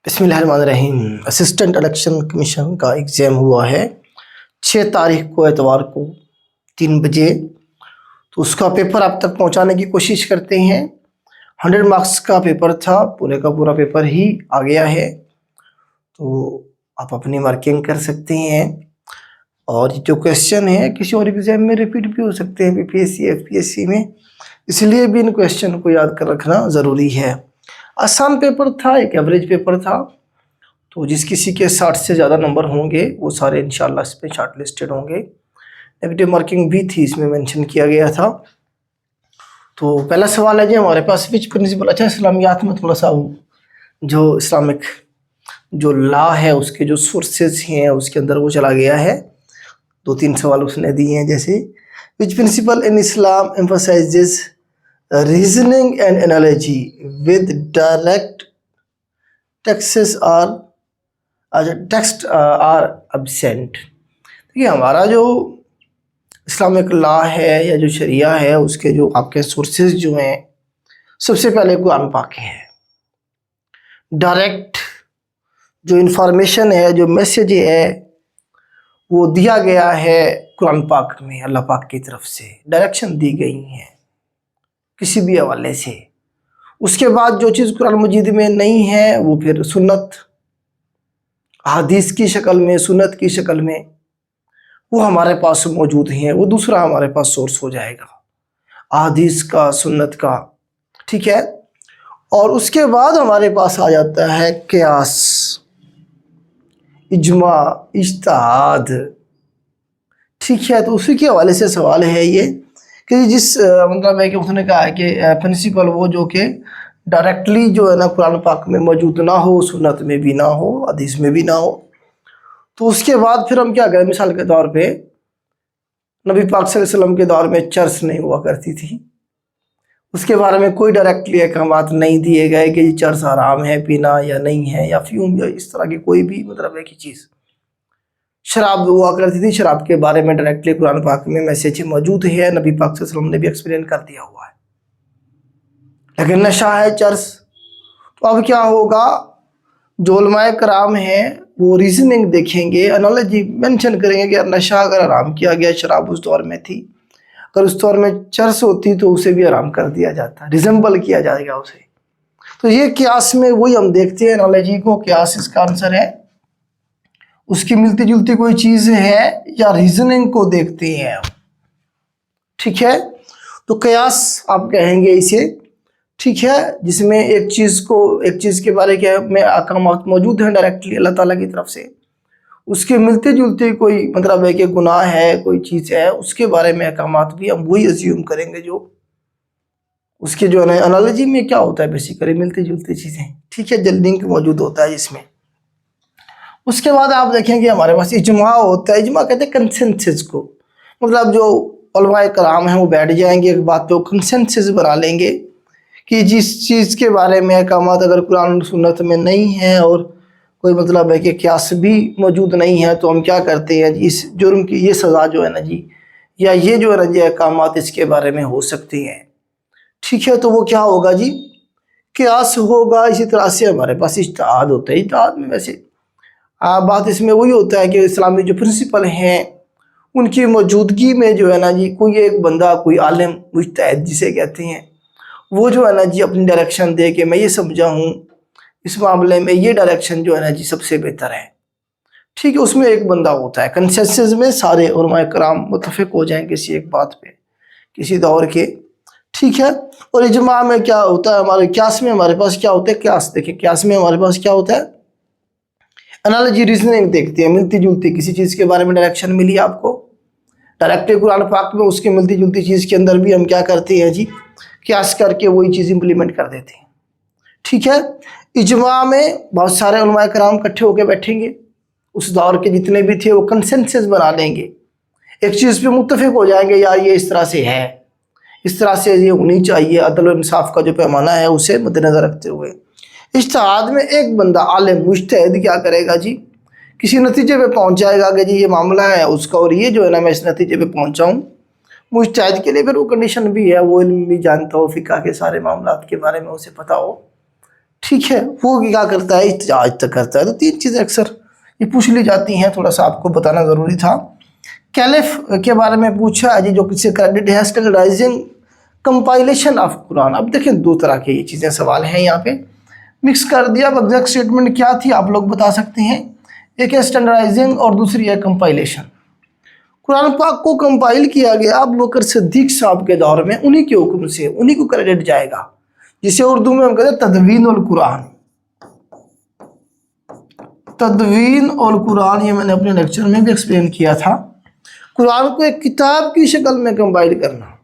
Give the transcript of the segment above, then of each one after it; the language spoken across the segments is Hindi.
बिस्मिल्लाहिर्रहमानिर्रहीम। असिस्टेंट इलेक्शन कमीशन का एग्ज़ाम हुआ है 6 तारीख को एतवार को 3 बजे। तो उसका पेपर आप तक पहुंचाने की कोशिश करते हैं। 100 मार्क्स का पेपर था, पूरे का पूरा पेपर ही आ गया है, तो आप अपनी मार्किंग कर सकते हैं। और जो क्वेश्चन है किसी और एग्ज़ाम में रिपीट भी हो सकते हैं, बीपीएससी एफपीएससी में, इसलिए भी इन क्वेश्चन को याद कर रखना ज़रूरी है। आसान पेपर था, एक एवरेज पेपर था, तो जिस किसी के 60 से ज़्यादा नंबर होंगे वो सारे इंशाल्लाह इस पर शॉर्ट लिस्टेड होंगे। नेगेटिव मार्किंग भी थी, इसमें मेंशन किया गया था। तो पहला सवाल है जी हमारे पास, विच प्रिंसिपल, अच्छा इस्लामियात में थोड़ा सा जो इस्लामिक जो लॉ है उसके जो सोर्सेज हैं उसके अंदर वो चला गया है। 2-3 सवाल उसने दिए हैं, जैसे which principle in Islam emphasizes reasoning and analogy with direct texts are absent. देखिए हमारा जो इस्लामिक लॉ है या जो शरिया है उसके जो आपके सोर्सेज जो हैं, सबसे पहले कुरान पाक है। डायरेक्ट जो इंफॉर्मेशन है, जो मैसेज है, वो दिया गया है कुरान पाक में, अल्लाह पाक की तरफ से डायरेक्शन दी गई है किसी भी हवाले से। उसके बाद जो चीज़ कुरान मजीद में नहीं है वो फिर सुन्नत, हदीस की शक्ल में, सुन्नत की शक्ल में वो हमारे पास मौजूद हैं, वो दूसरा हमारे पास सोर्स हो जाएगा हदीस का, सुन्नत का, ठीक है। और उसके बाद हमारे पास आ जाता है क़ियास, इज्मा, इज्तिहाद, ठीक है। तो उसी के हवाले से सवाल है ये कि जिस मतलब है कि उसने कहा है कि प्रिंसिपल वो जो कि डायरेक्टली जो है ना कुरान पाक में मौजूद ना हो, सुन्नत में भी ना हो, हदीस में भी ना हो। तो उसके बाद फिर हम क्या करें, मिसाल के तौर पे नबी पाक सल्लल्लाहु अलैहि वसल्लम के दौर में चर्च नहीं हुआ करती थी, उसके बारे में कोई डायरेक्टली अहकामात नहीं दिए गए कि ये चर्च हराम है पीना या नहीं है, या फ्यूम या इस तरह की कोई भी मतलब है कि चीज़। शराब हुआ करती थी, शराब के बारे में डायरेक्टली कुरान पाक में मैसेज मौजूद है, नबी पाक सल्लल्लाहु अलैहि वसल्लम ने भी एक्सप्लेन कर दिया हुआ है। लेकिन नशा है, चर्च, तो अब क्या होगा, जो उलमाए कराम हैं वो रीजनिंग देखेंगे, एनालॉजी मेंशन करेंगे कि नशा अगर हराम किया गया, शराब उस दौर में थी, अगर उस दौर में चर्च होती तो उसे भी हराम कर दिया जाता, रिजेंबल किया जाएगा उसे। तो ये क़ियास में वही हम देखते हैं एनालॉजी को, क़ियास इसका आंसर है। उसकी मिलती जुलती कोई चीज़ है या रीजनिंग को देखते हैं हम, ठीक है। तो क़ियास आप कहेंगे इसे, ठीक है, जिसमें एक चीज़ के बारे में अहकामात मौजूद हैं डायरेक्टली अल्लाह ताला की तरफ से, उसके मिलते जुलते कोई मतलब है कि गुनाह है, कोई चीज़ है, उसके बारे में अहकामात भी हम वही अज्यूम करेंगे जो उसके जो है ना एनालॉजी में क्या होता है, बेसिकली मिलती जुलती चीज़ें, ठीक है, लिंक मौजूद होता है इसमें। उसके बाद आप देखेंगे हमारे पास इजमा होता है। इजमा कहते हैं कंसेंसस को, मतलब जो उलमाए कराम हैं वो बैठ जाएंगे एक बात पे, वो कंसेंसस बना लेंगे कि जिस चीज़ के बारे में अहकामात अगर कुरान और सुन्नत में नहीं है और कोई मतलब है कि क़ियास भी मौजूद नहीं है, तो हम क्या करते हैं, इस जुर्म की ये सज़ा जो है ना जी, या ये जो है ना जी अहकामात इसके बारे में हो सकती हैं, ठीक है। तो वो क्या होगा जी, क़ियास होगा। इसी तरह से हमारे पास इज्तिहाद होता है। इज्तिहाद में वैसे बात इसमें वही होता है कि इस्लामी जो प्रिंसिपल हैं उनकी मौजूदगी में जो है ना जी कोई एक बंदा, कोई आलिम, मुज्तहिद जिसे कहते हैं, वो जो है ना जी अपनी डायरेक्शन दे के मैं ये समझा हूँ इस मामले में ये डायरेक्शन जो है ना जी सबसे बेहतर है, ठीक है। उसमें एक बंदा होता है, कंसेंसस में सारे उलमाए कराम मुत्तफिक हो जाएं किसी एक बात पे, किसी दौर के, ठीक है। और इजमा में क्या होता है, हमारे क़ियास में हमारे पास क्या होता है, क़ियास देखिए, क़ियास में हमारे पास क्या होता है, एनालॉजी, रीजनिंग देखते हैं, मिलती जुलती किसी चीज़ के बारे में डायरेक्शन मिली आपको डायरेक्टली कुरान पाक में, उसकी मिलती जुलती चीज़ के अंदर भी हम क्या करते हैं जी, क़ियास करके वही चीज़ इंप्लीमेंट कर देते हैं, ठीक है। इजमा में बहुत सारे उलमाए कराम इकट्ठे होकर बैठेंगे, उस दौर के जितने भी थे वो कंसेंसस बना लेंगे, एक चीज़ पे मुत्तफिक हो जाएंगे, यार ये इस तरह से है, इस तरह से ये होनी चाहिए, अदल और इंसाफ का जो पैमाना है उसे मद्देनज़र रखते हुए। इज्तिहाद में एक बंदा आलिम मुज्तहिद क्या करेगा जी, किसी नतीजे पे पहुंच जाएगा कि जी ये मामला है उसका और ये जो है ना मैं इस नतीजे पे पहुंचा हूँ। मुज्तहिद के लिए फिर वो कंडीशन भी है, वो इल्म भी जानता हो, फ़िक़ह के सारे मामलात के बारे में उसे पता हो, ठीक है, वो क्या करता है, इत्तेजाज तक करता है। तो 3 चीज़ें अक्सर ये पूछ ली जाती हैं, थोड़ा सा आपको बताना ज़रूरी था। कैलिफ के बारे में पूछा जी, जो किसी क्रेडिट है स्टैंडर्डाइजिंग कंपाइलेशन ऑफ कुरान। अब देखें 2 तरह के ये चीज़ें सवाल हैं यहाँ पे, मिक्स कर दिया। अब एग्जैक्ट स्टेटमेंट क्या थी आप लोग बता सकते हैं। एक है स्टैंडर्डाइजिंग और दूसरी है कंपाइलेशन। कुरान पाक को कंपाइल किया गया अबू बकर सिद्दीक साहब के दौर में, उन्हीं के हुक्म से, उन्हीं को क्रेडिट जाएगा, जिसे उर्दू में हम कहते हैं तदवीन उल कुरान। तदवीन और कुरान, ये मैंने अपने लेक्चर में भी एक्सप्लेन किया था। कुरान को एक किताब की शक्ल में कंपाइल करना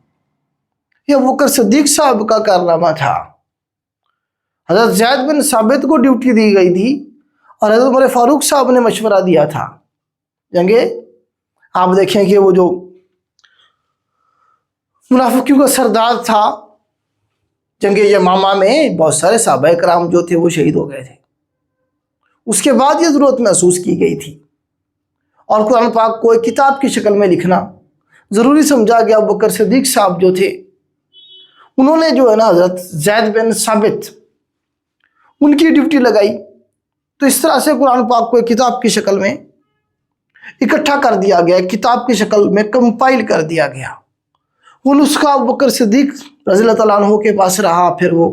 यह अबू बकर सिद्दीक साहब का कारनामा था। हज़रत ज़ैद बिन साबित को ड्यूटी दी गई थी और हज़रत उमर फारूक साहब ने मशवरा दिया था। जंगे आप देखें कि वो जो मुनाफिकों का सरदार था, जंगे यमामा में बहुत सारे सहाबा कराम जो थे वो शहीद हो गए थे। उसके बाद ये ज़रूरत महसूस की गई थी और कुरान पाक को एक किताब की शक्ल में लिखना ज़रूरी समझा गया। अबू बकर सिद्दीक साहब जो थे, उन्होंने जो है ना हज़रत ज़ैद बिन साबित, उनकी ड्यूटी लगाई। तो इस तरह से कुरान पाक को एक किताब की शक्ल में इकट्ठा कर दिया गया, किताब की शक्ल में कंपाइल कर दिया गया। वो नुस्खा अबू बकर सिद्दीक रज़ियल्लाहु तआला अन्हु के पास रहा, फिर वो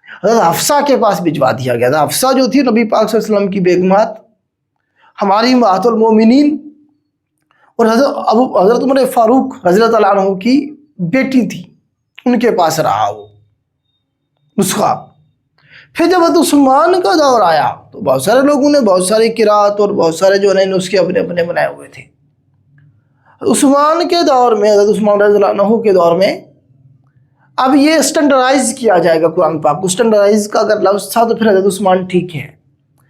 हज़रत हफ्सा के पास भिजवा दिया गया था। हफ्सा जो थी नबी पाक सल्लल्लाहु अलैहि वसल्लम की बेगमात, हमारी उम्महातुल मोमिनीन और हज़रत उमर फारूक रज़ियल्लाहु तआला अन्हु की बेटी थी, उनके पास रहा वो नुस्खा। फिर जब हज़रत उस्मान का दौर आया तो बहुत सारे लोगों ने बहुत सारी किरात और बहुत सारे जो है नुस्खे अपने अपने बनाए हुए थे। उस्मान के दौर में, हज़रत उस्मान रज़ियल्लाहु अन्हु के दौर में, अब ये स्टैंडर्डाइज किया जाएगा कुरान पाक को। स्टैंडर्डाइज का अगर लफ्ज़ था तो फिर हज़रत उस्मान ठीक है,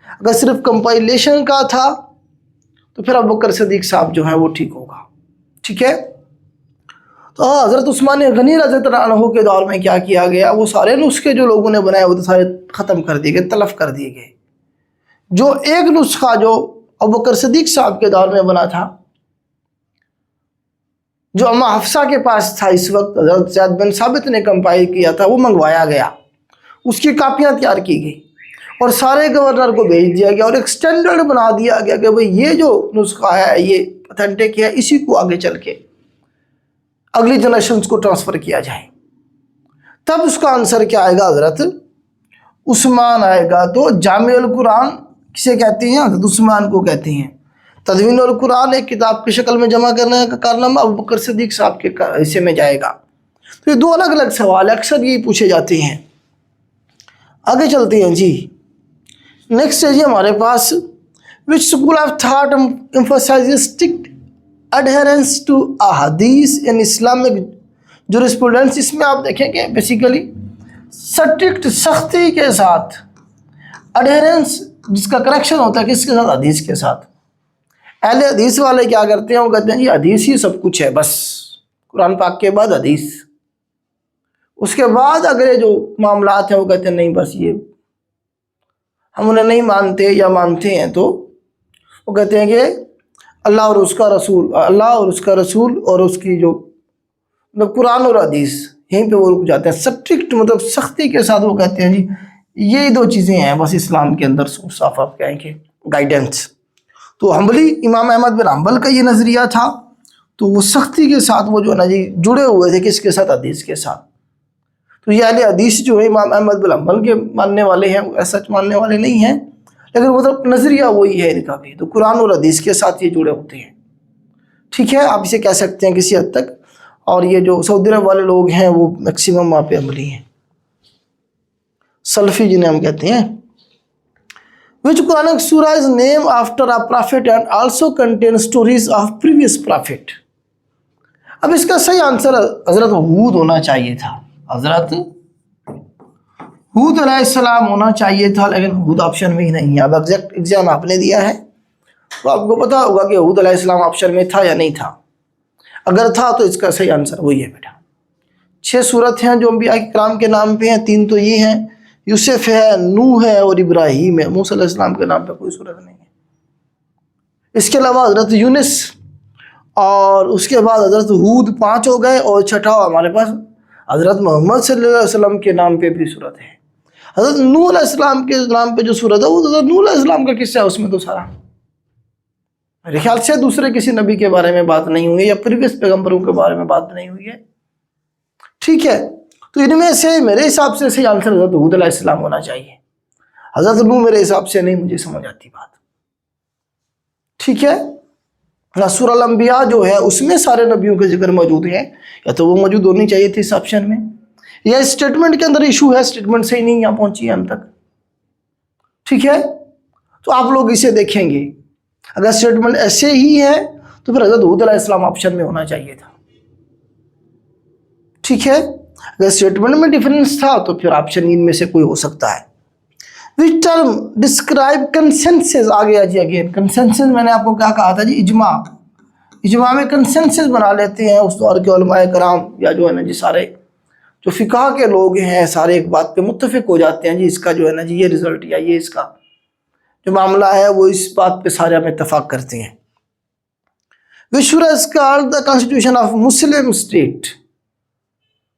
अगर सिर्फ कंपाइलेशन का था तो फिर अबू बकर सिद्दीक साहब जो है वो ठीक होगा। ठीक है, तो हज़रत उस्मान गनी रज़ियल्लाहु अन्हु के दौर में क्या किया गया, वो सारे नुस्खे जो लोगों ने बनाए वो तो सारे ख़त्म कर दिए गए, तलफ़ कर दिए गए। जो एक नुस्खा जो अबू बकर सिद्दीक साहब के दौर में बना था, जो अम्मा हफ्सा के पास था, इस वक्त हज़रत ज़ैद बिन साबित ने कंपाइल किया था, वो मंगवाया गया, उसकी कापियाँ तैयार की गई और सारे गवर्नर को भेज दिया गया और एक स्टैंडर्ड बना दिया गया कि भाई ये जो नुस्खा है ये ऑथेंटिक है, इसी को आगे चल के अगली जनरेशन को ट्रांसफ़र किया जाए। तब उसका आंसर क्या आएगा, हज़रत उस्मान आएगा। तो जामिउल कुरान किसे कहते हैं, हज़रत उस्मान को कहते हैं। तदवीन उल कुरान एक किताब की शक्ल में जमा करने का कारनामा अबू बकर सिद्दीक साहब के हिस्से में जाएगा। तो ये 2 अलग अलग सवाल अक्सर ये पूछे जाते हैं। आगे चलते हैं जी। नेक्स्ट है जी हमारे पास, which school of thought emphasises strict adherence to अहादीस इन इस्लामिक जुरिस्प्रूडेंस। इसमें आप देखेंगे बेसिकली स्ट्रिक्ट, सख्ती के साथ, एडहेरेंस जिसका कनेक्शन होता है किसके साथ, हदीस के साथ। अहले हदीस वाले क्या करते हैं, वो कहते हैं जी हदीस ही सब कुछ है, बस कुरान पाक के बाद हदीस, उसके बाद अगले जो मामलात हैं वो कहते हैं नहीं बस ये हम उन्हें नहीं मानते, या मानते हैं तो वो कहते हैं कि अल्लाह और उसका रसूल, अल्लाह और उसका रसूल और उसकी जो मतलब कुरान और हदीस, यहीं पे वो रुक जाते हैं। स्ट्रिक्ट मतलब सख्ती के साथ वो कहते हैं जी ये 2 चीज़ें हैं बस इस्लाम के अंदर, साफ आप कहेंगे गाइडेंस। तो हम्बली इमाम अहमद बिन हम्बल का ये नज़रिया था, तो वो सख्ती के साथ वो जो है ना जी जुड़े हुए थे किसके साथ, हदीस के साथ। तो ये अहले हदीस जो है इमाम अहमद बिन हम्बल के मानने वाले हैं, वो सच मानने वाले नहीं हैं, लेकिन मतलब नज़रिया वही है इनका भी। तो कुरान और हदीस के साथ ये जुड़े होते हैं। ठीक है, आप इसे कह सकते हैं किसी हद तक। और ये जो सऊदी अरब वाले लोग हैं वो मैक्सिमम वहाँ पे अमली हैं, सल्फी जिन्हें हम कहते हैं। विच कुरानिक सूरा is name after a profit and also contain stories of previous profit. अब इसका सही आंसर हज़रत हूद होना चाहिए था, हज़रत हूद अलैहिस्सलाम होना चाहिए था, लेकिन हूद ऑप्शन में ही नहीं है। अब एग्जैक्ट एग्जाम आपने दिया है तो आपको पता होगा कि हूद अलैहिस्सलाम ऑप्शन में था या नहीं था। अगर था तो इसका सही आंसर वही है बेटा। 6 सूरत हैं जो अंबिया किराम के नाम पे हैं, 3 तो ये हैं, यूसुफ है, नूह है और इब्राहीम है। मूसा अलैहिस्सलाम के नाम पे कोई सूरत नहीं है। इसके अलावा हज़रत यूनुस और उसके बाद हज़रत हूद 5 हो गए, और छठा हमारे पास हज़रत मोहम्मद सल्लल्लाहु अलैहि वसल्लम के नाम पे भी सूरत है। हज़रत नूह अलैहिस्सलाम के नाम पे जो सूरत है वो हज़रत नूह अलैहिस्सलाम का किस्सा है उसमें तो सारा। मेरे ख्याल से दूसरे किसी नबी के बारे में बात नहीं हुई है या प्रीवियस पैगंबरों के बारे में बात नहीं हुई है। ठीक है, तो इनमें से मेरे हिसाब से सही आंसर हज़रत हूद अलैहिस्सलाम होना चाहिए। हज़रत नूह मेरे हिसाब से नहीं, मुझे समझ आती बात। ठीक है ना, सूरह अल अंबिया जो है उसमें सारे नबियों के जिक्र मौजूद है, या तो वो मौजूद होनी चाहिए थी इस ऑप्शन में, या स्टेटमेंट के अंदर इशू है, स्टेटमेंट सही नहीं यहाँ पहुंची है हम तक। ठीक है, तो आप लोग इसे देखेंगे, अगर स्टेटमेंट ऐसे ही है तो फिर हज़रत हूद अलैहिस्सलाम ऑप्शन में होना चाहिए था। ठीक है, अगर स्टेटमेंट में डिफरेंस था तो फिर ऑप्शन इनमें से कोई हो सकता है। विच टर्म डिस्क्राइब कंसेंसस, आ गया जी अगेन कंसेंसस। मैंने आपको क्या कहा था जी, इजमा। इजमा में कंसेंसस बना लेते हैं उस दौर के उलमाए कराम या जो है ना जी सारे जो फिकाह के लोग हैं, सारे एक बात पे मुत्तफिक हो जाते हैं जी, इसका जो है ना जी ये रिजल्ट या ये इसका जो मामला है वो इस बात पे सारे हम इत्तफाक करते हैं। विच सूरा is called the constitution of Muslim state,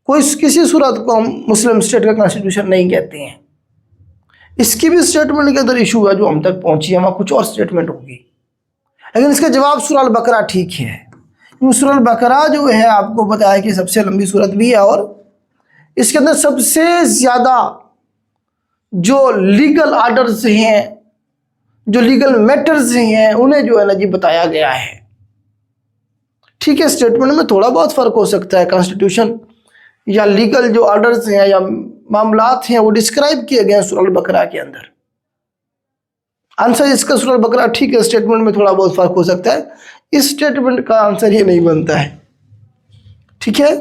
कोई किसी सूरत को हम मुस्लिम स्टेट का कॉन्स्टिट्यूशन नहीं कहते हैं। इसकी भी स्टेटमेंट के अंदर इशू है जो हम तक पहुंची है, वहाँ कुछ और स्टेटमेंट होगी, लेकिन इसका जवाब सूरह अल बकरा ठीक है। सूरह अल बकरा जो है आपको बताया कि सबसे लंबी सूरत भी है और इसके अंदर सबसे ज़्यादा जो लीगल आर्डर्स हैं, जो लीगल मैटर्स हैं, उन्हें जो है ना जी बताया गया है। ठीक है, स्टेटमेंट में थोड़ा बहुत फ़र्क हो सकता है, कॉन्स्टिट्यूशन या लीगल जो आर्डर्स हैं या मामलात हैं वो डिस्क्राइब किए गए हैं सूरह अल बकरा के अंदर। आंसर इसका सूरह अल बकरा ठीक है, स्टेटमेंट में थोड़ा बहुत फ़र्क हो सकता है, इस स्टेटमेंट का आंसर ये नहीं बनता है। ठीक है,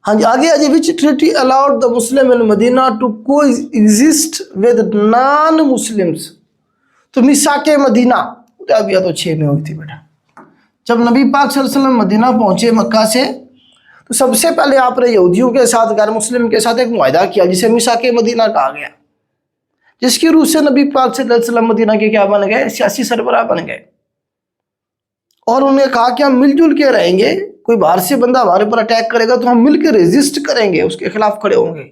हाँ जी, आगे आगे which treaty allowed the Muslim in Medina to coexist with non Muslims, तो मिसाके मदीना अभी तो 6 में हुई थी बेटा। जब नबी पाक सल्लल्लाहु अलैहि वसल्लम मदीना पहुंचे मक्का से, तो सबसे पहले आपने यहूदियों के साथ, गैर मुस्लिम के साथ एक मुआहदा किया जिसे मिसाके मदीना कहा गया, जिसकी रूह से नबी पाक सल्लल्लाहु अलैहि वसल्लम मदीना के क्या बन गए, सियासी सरबराह बन गए। और उन्हें कहा कि हम मिलजुल के रहेंगे, कोई बाहर से बंदा हमारे ऊपर अटैक करेगा तो हम मिलकर रेजिस्ट करेंगे, उसके खिलाफ खड़े होंगे,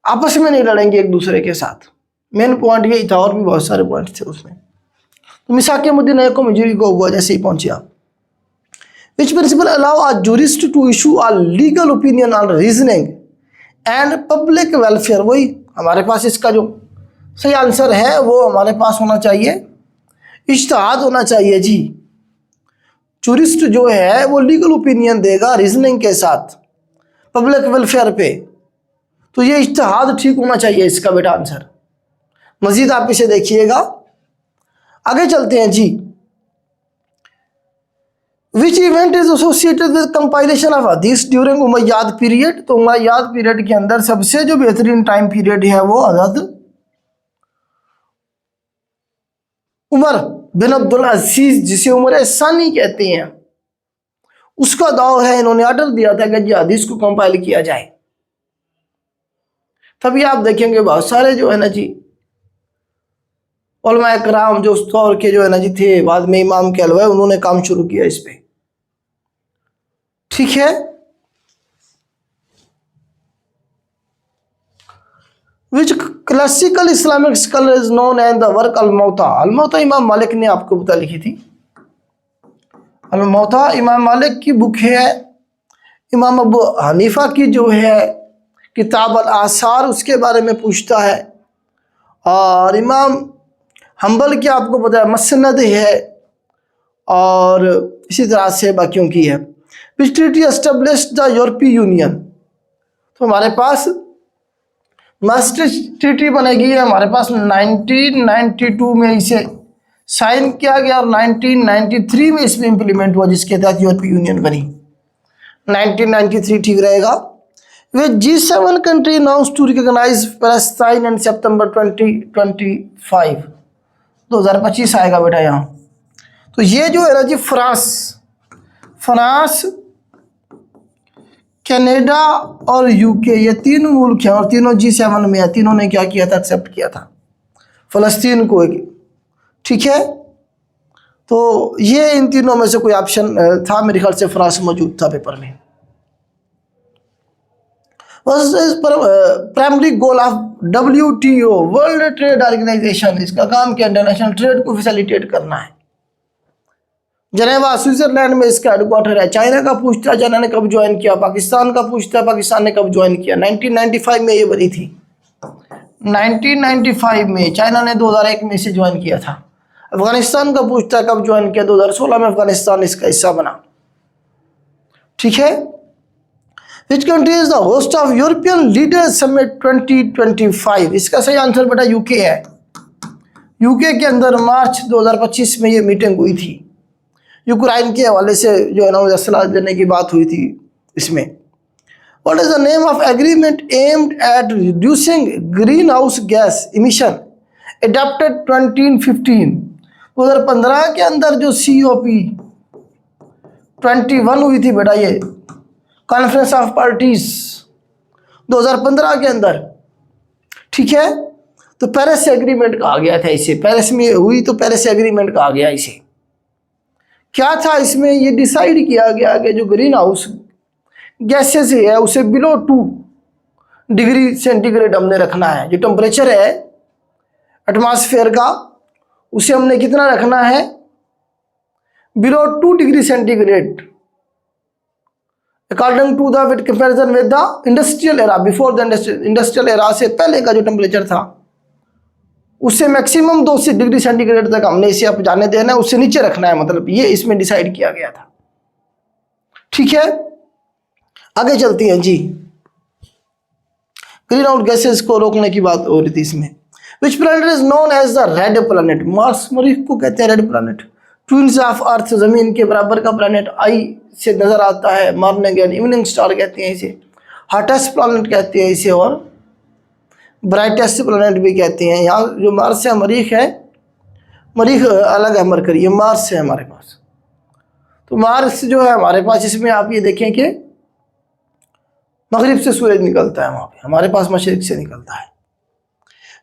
आपस में नहीं लड़ेंगे एक दूसरे के साथ। मेन पॉइंट यही था, और भी बहुत सारे पॉइंट थे उसमें। तो मिसाके मदीना को मंजूरी को हुआ जैसे ही पहुंचे आप। Which principle allow a jurist to issue a legal opinion on reasoning and public welfare, वही हमारे पास इसका जो सही आंसर है वो हमारे पास होना चाहिए, इज्तिहाद होना चाहिए जी। जूरिस्ट जो है वो लीगल ओपिनियन देगा रीजनिंग के साथ पब्लिक वेलफेयर पे, तो ये इज्तिहाद ठीक होना चाहिए इसका बेटा आंसर। मजीद आप इसे देखिएगा, आगे चलते हैं जी। Which event is associated with compilation of हदीस ड्यूरिंग उमय्याद पीरियड, तो उमय्याद पीरियड के अंदर सबसे जो बेहतरीन टाइम पीरियड है वो हज़रत उमर बिन अब्दुल अजीज, जिसे उमर सानी कहते हैं, उसका दाव है। इन्होंने ऑर्डर दिया था कि हदीस को कंपाइल किया जाए। तभी आप देखेंगे बहुत सारे जो है ना जी उलमाए कराम जो उस दौर के जो है ना जी थे, बाद में इमाम कहलवाए, उन्होंने काम शुरू किया इस पे। ठीक है, which classical Islamic scholar is known as the work al Muwatta. Al मौता इमाम मालिक ने आपको बता लिखी थी। अल मौता इमाम मालिक की बुक है। इमाम अबू हनीफा की जो है किताब अल आसार, उसके बारे में पूछता है। और इमाम हम्बल की आपको पता है मसनद है, और इसी तरह से बाकियों की है। विच ट्रीटी एस्टेब्लिश्ड द यूरोपीय यूनियन, तो हमारे पास मास्ट्रिक्ट ट्रीटी बनेगी, हमारे पास 1992 में इसे साइन किया गया और 1993 में इसमें इम्प्लीमेंट हुआ, जिसके तहत यूरोपीय यूनियन बनी। 1993 ठीक रहेगा। वे G7 country announce to recognise Palestine in September 2025, 2025 आएगा बेटा यहाँ। तो ये जो है ना जी फ्रांस, कनाडा और यूके, ये 3 मुल्क हैं और तीनों G7 में है। तीनों ने क्या किया था, एक्सेप्ट किया था फ़लस्तीन को। ठीक है, तो ये इन तीनों में से कोई ऑप्शन था, मेरे ख्याल से फ्रांस मौजूद था पेपर में। What is primary goal of WTO, world trade organization? इसका काम क्या? इंटरनेशनल ट्रेड को फैसिलिटेट करना है। जनेवा स्विट्जरलैंड में इसका हेडक्वार्टर है। चाइना का पूछता है चाइना ने कब ज्वाइन किया, पाकिस्तान का पूछता है पाकिस्तान ने कब ज्वाइन किया। 1995 में ये बनी थी, 1995 में। चाइना ने 2001 में इसे ज्वाइन किया था। अफगानिस्तान का पूछता है कब ज्वाइन किया, 2016 में अफगानिस्तान इसका हिस्सा बना। ठीक है। Which country is the host of European leaders summit 2025? इसका सही आंसर बेटा यूके है। यूके के अंदर मार्च 2025 में ये मीटिंग हुई थी। यूक्रेन के हवाले से जो है ना वो सलाह देने की बात हुई थी इसमें। What is the name of agreement aimed at reducing green house gas emission adopted 2015? 2015 के अंदर जो COP21 हुई थी बेटा, ये कॉन्फ्रेंस ऑफ पार्टीज 2015 के अंदर। ठीक है। तो पेरिस एग्रीमेंट कहा गया था इसे, पेरिस में हुई तो पेरिस एग्रीमेंट कहा गया इसे। क्या था इसमें? ये डिसाइड किया गया कि जो ग्रीन हाउस गैसेस है उसे बिलो 2 डिग्री सेंटीग्रेड हमने रखना है। जो टेम्परेचर है एटमॉस्फेयर का उसे हमने कितना रखना है? Below 2 degree centigrade, according to the with comparison with the industrial era, before the industrial era से पहले का जो टेम्परेचर था उससे मैक्सिमम 2 डिग्री सेंटीग्रेड तक हमने इसे अब जाने देना है, उससे नीचे रखना है। मतलब ये इसमें डिसाइड किया गया था। ठीक है। आगे चलती हैं जी। ग्रीन हाउस गैसेस को रोकने की बात हो रही थी इसमें। Which planet is known as the red planet? Mars मरीख को कहते हैं red planet. Twins of Earth, जमीन के बराबर का प्लैनेट आई से नजर आता है, मॉर्निंग एंड इवनिंग स्टार कहते हैं इसे। हॉटेस्ट प्लैनेट कहते हैं इसे और ब्राइटेस्ट प्लैनेट भी कहते हैं। यहाँ जो मार्स है मरीख है, मरीख अलग है मरकरी, ये मार्स है हमारे पास। तो मार्स जो है हमारे पास, इसमें आप ये देखें कि मगरिब से सूरज निकलता है, वहाँ पे हमारे पास मशरिक से निकलता है।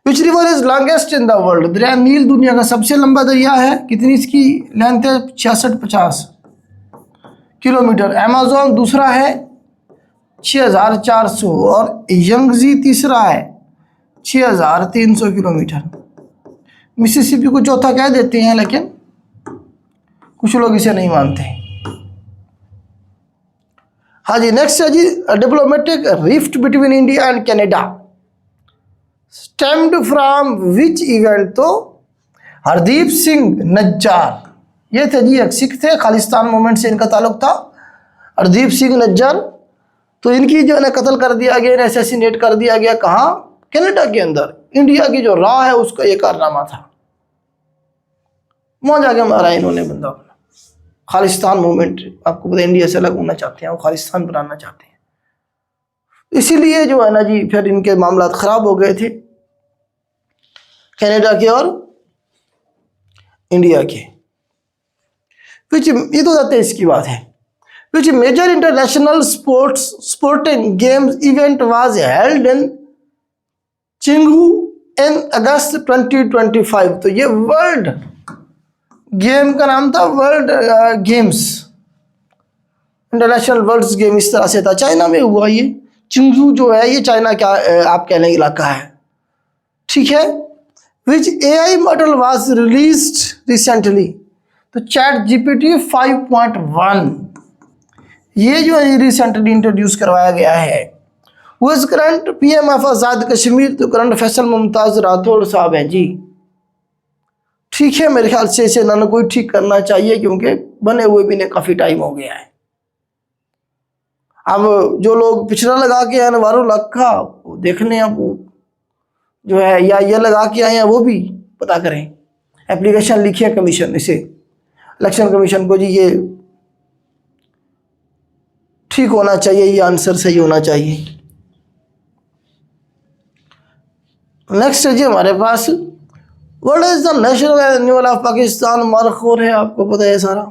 Which river is longest in the world? दरिया नील दुनिया का सबसे लंबा दरिया है। कितनी इसकी लेंथ है? 6650 किलोमीटर। अमेज़न दूसरा है 6400 और यंगजी तीसरा है 6300 किलोमीटर। मिसिसिपी को चौथा कह देते हैं लेकिन कुछ लोग इसे नहीं मानते। हाँ जी, नेक्स्ट है जी diplomatic rift between India and Canada stemmed from which event? तो हरदीप सिंह नज्जार, ये थे जी, एक सिख थे, खालिस्तान मूवमेंट से इनका ताल्लुक था। हरदीप सिंह नज्जार, तो इनकी जो है ना कत्ल कर दिया गया, असैसिनेट कर दिया गया। कहाँ? कनाडा के अंदर। इंडिया की जो राह है उसका ये कारनामा था, वहां जाके मारा इन्होंने बंदा अपना। खालिस्तान मूवमेंट, आपको पता है इंडिया से अलग होना चाहते हैं, वो खालिस्तान बनाना चाहते हैं। इसीलिए जो है ना जी फिर इनके मामला खराब हो गए थे कनाडा के और इंडिया के। विच, ये तो जाते इसकी बात है। Which major international sporting games event was held in Chengdu in August 2025? तो ये वर्ल्ड गेम का नाम था, world games, international world game इस तरह से था। चाइना में हुआ ये। चिंगू जो है ये चाइना का आप कह लें इलाका है। ठीक है। विच AI model was released recently? तो ChatGPT 5.1 ये जो है रिसेंटली इंट्रोड्यूस करवाया गया है। वो इस current PM of Azad Kashmir? तो करंट फैसल मुमताज़ राठौड़ साहब हैं जी। ठीक है, मेरे ख्याल से इसे ना कोई ठीक करना चाहिए क्योंकि बने हुए भी ने काफ़ी टाइम हो गया है। अब जो लोग पिछड़ा लगा के आए वारों लखा देख लें, अब जो है या ये लगा के आए हैं वो भी पता करें। एप्लीकेशन लिखिए कमीशन, इसे इलेक्शन कमीशन को जी, ये ठीक होना चाहिए, ये आंसर सही होना चाहिए। नेक्स्ट है जी हमारे पास what is the national animal of Pakistan? Markhor है, आपको पता है सारा।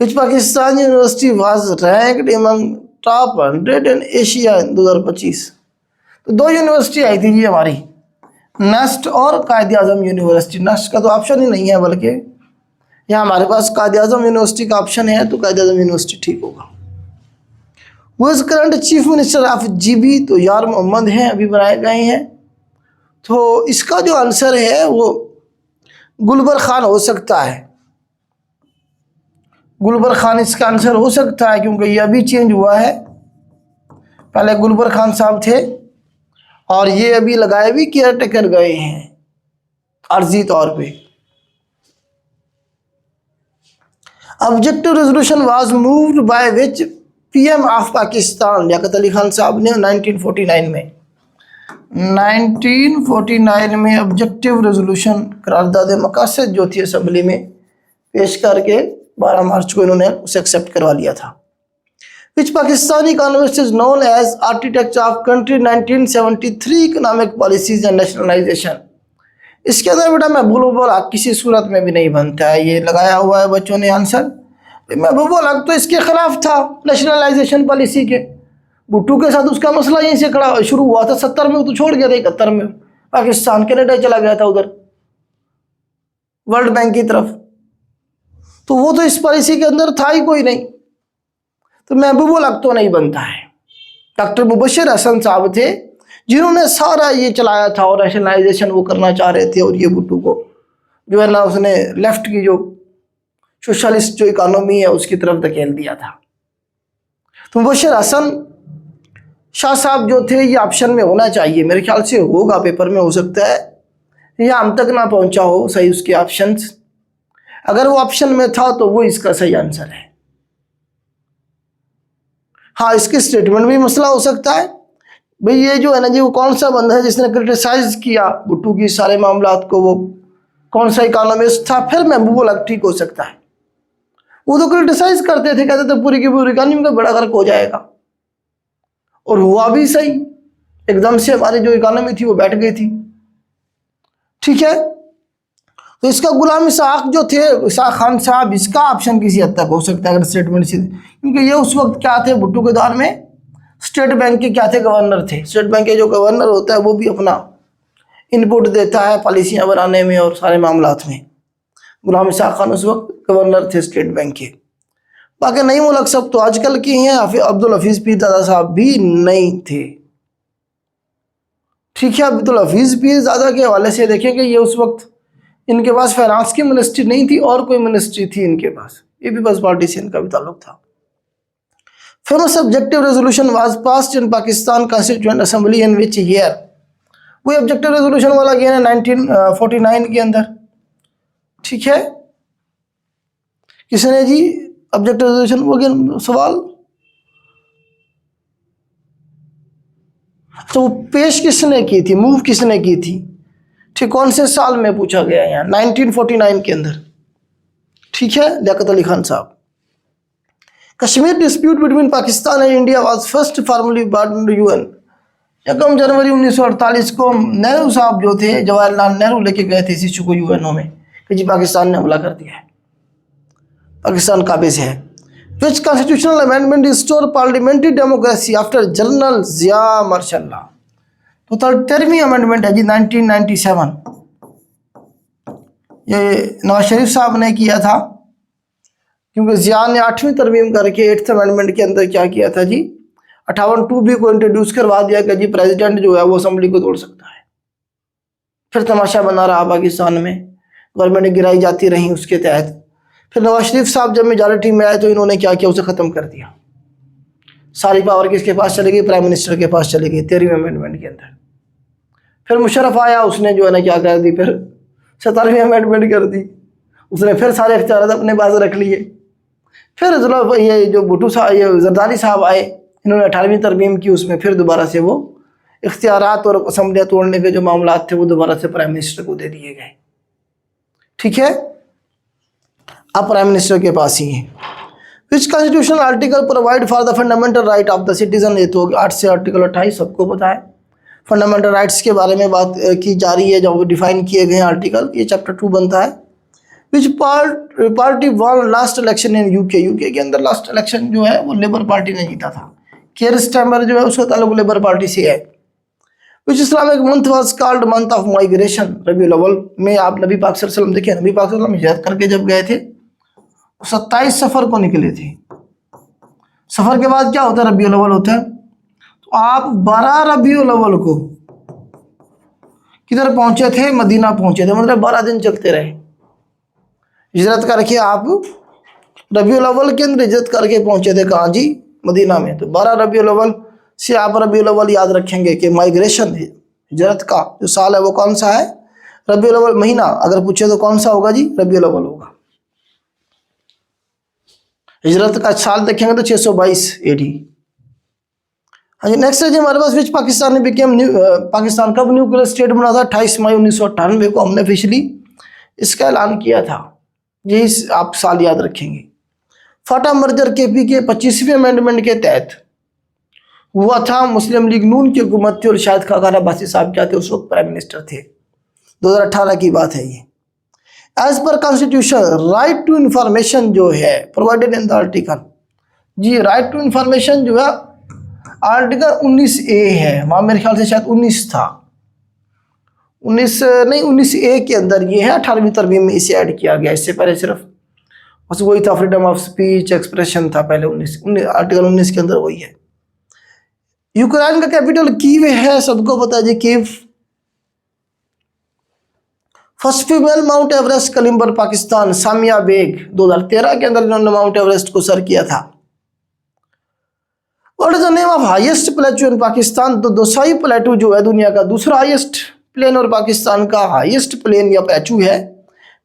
Which Pakistan university was ranked among top 100 in Asia in 2025? तो 2 यूनिवर्सिटी आई थी जी हमारी, नेस्ट और कायद आजम यूनिवर्सिटी। नेस्ट का तो ऑप्शन ही नहीं है, बल्कि यहाँ हमारे पास कायद आजम यूनिवर्सिटी का ऑप्शन है, तो कायद आजम यूनिवर्सिटी ठीक होगा। वो इस current chief minister of GB तो यार मोहम्मद हैं, अभी बनाए गए हैं। तो इसका जो आंसर है वो गुलबर खान हो सकता है। गुलबर खान इसका आंसर हो सकता है क्योंकि ये अभी चेंज हुआ है। पहले गुलबर खान साहब थे और ये अभी लगाए भी केयर टेकर गए हैं अर्जी तौर पे। Objective resolution was moved by which PM of Pakistan, Liaquat Ali Khan साहब ने 1949 में 1949 में ऑब्जेक्टिव रेजोल्यूशन करारदाद मकासद जो थी असम्बली में पेश करके 12 मार्च को इन्होंने उसे एक्सेप्ट करवा लिया था। Which Pakistani economist is known as architect of country 1973 economic policies and nationalisation. इसके अंदर बेटा महबूब उल हक किसी सूरत में भी नहीं बनता है, ये लगाया हुआ है बच्चों ने आंसर। महबूब उल हक तो इसके खिलाफ था नेशनलाइजेशन पॉलिसी के। भुट्टो के साथ उसका मसला यहीं से खड़ा शुरू हुआ था 70 में, वो तो छोड़ गया था 71 में पाकिस्तान, कनाडा चला गया था उधर वर्ल्ड बैंक की तरफ। तो वो तो इस पॉलिसी के अंदर था ही कोई नहीं, तो महबूब उल हक तो नहीं बनता है। डॉक्टर मुबशिर हसन साहब थे जिन्होंने सारा ये चलाया था और नेशनलाइजेशन वो करना चाह रहे थे, और ये भुट्टो को जो है ना उसने लेफ्ट की जो सोशलिस्ट जो इकोनॉमी है उसकी तरफ धकेल दिया था। तो मुबशिर हसन शाह साहब जो थे ये ऑप्शन में होना चाहिए, मेरे ख्याल से होगा, पेपर में हो सकता है या हम तक ना पहुंचा हो सही उसके ऑप्शंस। अगर वो ऑप्शन में था तो वो इसका सही आंसर है। हाँ, इसके स्टेटमेंट भी मसला हो सकता है भाई, ये जो है ना जी वो कौन सा बंदा है जिसने क्रिटिसाइज किया भुट्टो की सारे मामलात को, वो कौन सा इकोनॉमिस्ट था। फिर महबूब उल हक ठीक हो सकता है, वो तो क्रिटिसाइज करते थे, कहते थे पूरी की पूरी इकोनॉमी का बड़ा फर्क हो जाएगा, और हुआ भी सही, एकदम से हमारी जो इकोनॉमी थी वो बैठ गई थी। ठीक है, तो इसका गुलाम इसहाक जो थे, इसहाक खान साहब, इसका ऑप्शन किसी हद तक हो सकता है अगर स्टेटमेंट से, क्योंकि ये उस वक्त क्या थे भुट्टो के दौर में स्टेट बैंक के क्या थे, गवर्नर थे। स्टेट बैंक के जो गवर्नर होता है वो भी अपना इनपुट देता है पॉलिसियाँ बनाने में और सारे मामलात में। गुलाम इसहाक खान उस वक्त गवर्नर थे स्टेट बैंक के। बाकी नई मुल्क सब तो आजकल की हैं, अब्दुल हफीज़ पीरजादा साहब भी नहीं थे। ठीक है, अब्दुल हफीज़ पीरजादा के हवाले से देखेंगे ये उस वक्त इनके पास फाइनेंस की मिनिस्ट्री नहीं थी और कोई मिनिस्ट्री थी इनके पास, ये भी बस पार्टी से इनका भी ताल्लुक था। Famous objective resolution was passed in Pakistan constituent assembly in which year. वही ऑब्जेक्टिव रेजोल्यूशन वाला गया है 1949 के अंदर। ठीक है, किसने जी ऑब्जेक्टिव रेजोल्यूशन वो गया सवाल, तो वो पेश किसने की थी, मूव किसने की थी, ठीक कौन से साल में पूछा गया है यहाँ 1949 के अंदर। ठीक है, लियाकत अली खान साहब। Kashmir dispute between Pakistan and India was first formally brought in the UN. 1 जनवरी 1948 को नेहरू साहब जो थे, जवाहरलाल नेहरू लेके गए थे इस इशू को यूएनओ में कि जी पाकिस्तान ने हमला कर दिया है, पाकिस्तान काबे से है। Which constitutional amendment restore parliamentary democracy after general Zia martial. तो 13वीं अमेंडमेंट है जी 1997, ये नवाज शरीफ साहब ने किया था, क्योंकि जिया ने 8वीं तरमीम करके 8th अमेंडमेंट के अंदर क्या किया था जी 58(2)B को इंट्रोड्यूस करवा दिया कि जी प्रेसिडेंट जो है वो असेंबली को तोड़ सकता है। फिर तमाशा बना रहा पाकिस्तान में, गवर्नमेंट गिराई जाती रही उसके तहत। फिर नवाज शरीफ साहब जब मेजॉरिटी में आए तो इन्होंने क्या किया, उसे ख़त्म कर दिया। सारी पावर किसके पास चली गई, प्राइम मिनिस्टर के पास चली गई 13वीं अमेंडमेंट के अंदर। फिर मुशर्रफ आया, उसने जो है ना क्या कर दी, फिर 17वीं अमेंडमेंट कर दी, उसने फिर सारे इख्तियार अपने पास रख लिए। फिर ये जो भुट्टो साहब, ये जरदारी साहब आए, इन्होंने 18वीं तरमीम की, उसमें फिर दोबारा से वो इख्तियारात और असम्बलियाँ तोड़ने के जो मामला थे वो दोबारा से प्राइम मिनिस्टर को दे दिए गए। ठीक है, अब प्राइम मिनिस्टर के पास ही है। Which constitutional article provide for the fundamental right of the citizen. ये तो 8 से आर्टिकल 28 सबको पता है, फंडामेंटल राइट्स के बारे में बात की जा रही है, जो डिफाइन किए गए आर्टिकल, ये चैप्टर 2 बनता है। Which party won last election in UK. UK के अंदर लास्ट इलेक्शन जो है वो लेबर पार्टी ने जीता था, केयर स्टारमर जो है उसका ताल्लुक लेबर पार्टी से है। Which Islamic month was called month of migration. रबीउल अव्वल में आप नबी पाक सल्लल्लाहु अलैहि वसल्लम देखिए, नबी पाक सल्लल्लाहु अलैहि वसल्लम हिजरत करके जब गए थे 27 सफ़र को निकले थे, सफ़र के बाद क्या होता है? रबीउल अव्वल होता है। तो आप 12 रबीउल अव्वल को किधर पहुंचे थे? मदीना पहुंचे थे, मतलब 12 दिन चलते रहे। हिजरत करके आप रबीउल अव्वल के अंदर हिजरत करके पहुंचे थे कहाँ जी? मदीना में। तो 12 रबीउल अव्वल से आप रबीउल अव्वल याद रखेंगे कि माइग्रेशन हिजरत का जो साल है वो कौन सा है? रबीउल अव्वल। महीना अगर पूछे तो कौन सा होगा जी? रबीउल अव्वल होगा। हिजरत का साल देखेंगे तो 622 AD। हाँ जी, नेक्स्ट है जी हमारे पास, विच पाकिस्तान ने बिकेम न्यू, पाकिस्तान कब न्यूक्लियर स्टेट बना था? 28 मई 1998 को हमने ऑफिशियली इसका ऐलान किया था। यही आप साल याद रखेंगे। फाटा मर्जर KP के 25वें अमेंडमेंट के तहत हुआ था। मुस्लिम लीग नून की हुकूमत थी और शायद खाकान अब्बासी साहब क्या थे? उस वक्त प्राइम मिनिस्टर थे। 2018 की बात है ये। As per constitution right to information जो है प्रोवाइडेड इन द आर्टिकल, जी राइट टू इंफॉर्मेशन जो है आर्टिकल 19A है। वहाँ मेरे ख्याल से शायद 19 था, 19 नहीं 19A के अंदर ये है। 18वीं तरमीम में इसे ऐड किया गया। इससे पहले सिर्फ बस वही था, फ्रीडम ऑफ स्पीच एक्सप्रेशन था पहले। 19 आर्टिकल 19 के अंदर वही है। यूक्रेन का कैपिटल कीव है, सबको पता है जी, Kyiv. First female Mount Everest climber Pakistan Samina Baig 2013 के अंदर इन्होंने माउंट एवरेस्ट को सर किया था। What is the name of highest plateau in Pakistan? तो दोसाई प्लेटू जो है दुनिया का दूसरा हाईएस्ट प्लेन और पाकिस्तान का हाईएस्ट प्लेन या प्लेटू है।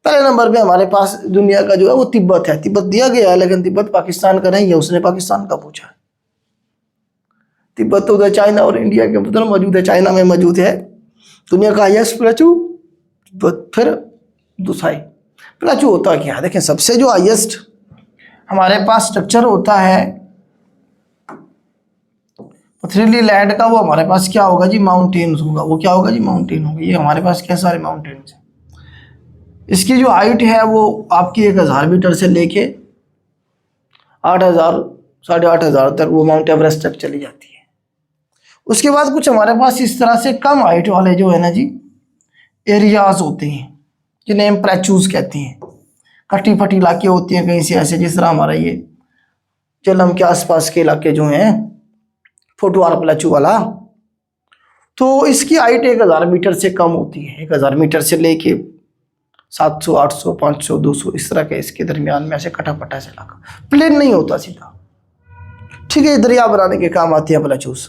पहले नंबर पे हमारे पास दुनिया का जो है वो तिब्बत है। तिब्बत दिया गया है लेकिन तिब्बत पाकिस्तान का नहीं है, उसने पाकिस्तान का पूछा है। तिब्बत तो उधर चाइना और इंडिया के अंदर मौजूद है, चाइना में मौजूद है। दुनिया का हाईएस्ट प्लेटू फिर दूसरा प्लेटू होता क्या है? देखें, सबसे जो हाईएस्ट हमारे पास स्ट्रक्चर होता है पथरीली लैंड का, वो हमारे पास क्या होगा जी? माउंटेन्स होगा। वो क्या होगा जी? माउंटेन होगा। ये हमारे पास क्या सारे माउंटेन्स हैं। इसकी जो हाइट है वो आपकी 1000 मीटर से लेके 8000 8,500 तक वो माउंट एवरेस्ट तक चली जाती है। उसके बाद कुछ हमारे पास इस तरह से कम हाइट वाले जो है ना जी एरियाज होते हैं, जिन्हें हम प्लेटूज कहते हैं। कटी फटी इलाके होते हैं कहीं से ऐसे, जिस तरह हमारा ये झेलम के आसपास के इलाके जो हैं, फोटोवार प्लेटू वाला। तो इसकी हाइट 1000 मीटर से कम होती है। 1000 मीटर से लेके 700 800 500 200 इस तरह के इसके दरमियान में ऐसे कटा पटा से इलाका, प्लेन नहीं होता सीधा। ठीक है, दरिया बनाने के काम आती है प्लेटूज।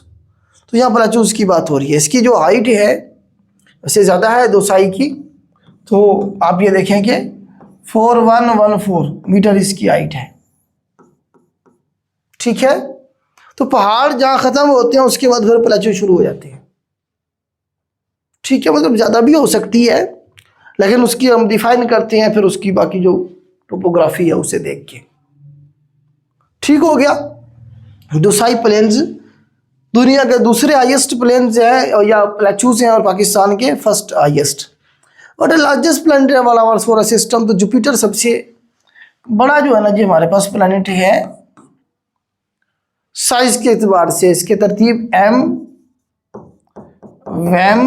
तो यहाँ प्लेटूज की बात हो रही है। इसकी जो हाइट है उससे ज़्यादा है दोसाई की। तो आप ये देखें कि 4114 मीटर इसकी हाइट है। ठीक है, तो पहाड़ जहाँ ख़त्म होते हैं उसके बाद फिर प्लेटू शुरू हो जाते हैं। ठीक है, मतलब ज़्यादा भी हो सकती है लेकिन उसकी हम डिफाइन करते हैं फिर उसकी बाकी जो टोपोग्राफी है उसे देख के। ठीक हो गया। दोसाई प्लेन्स दुनिया के दूसरे हाईएस्ट प्लेन्स हैं या प्लेटूज हैं और पाकिस्तान के फर्स्ट हाईएस्ट। और लार्जेस्ट प्लैनेट वाला आवर सोलर सिस्टम, तो जुपिटर सबसे बड़ा जो है ना जी हमारे पास प्लैनेट है साइज के एतबार से। इसके तरतीब एम वैम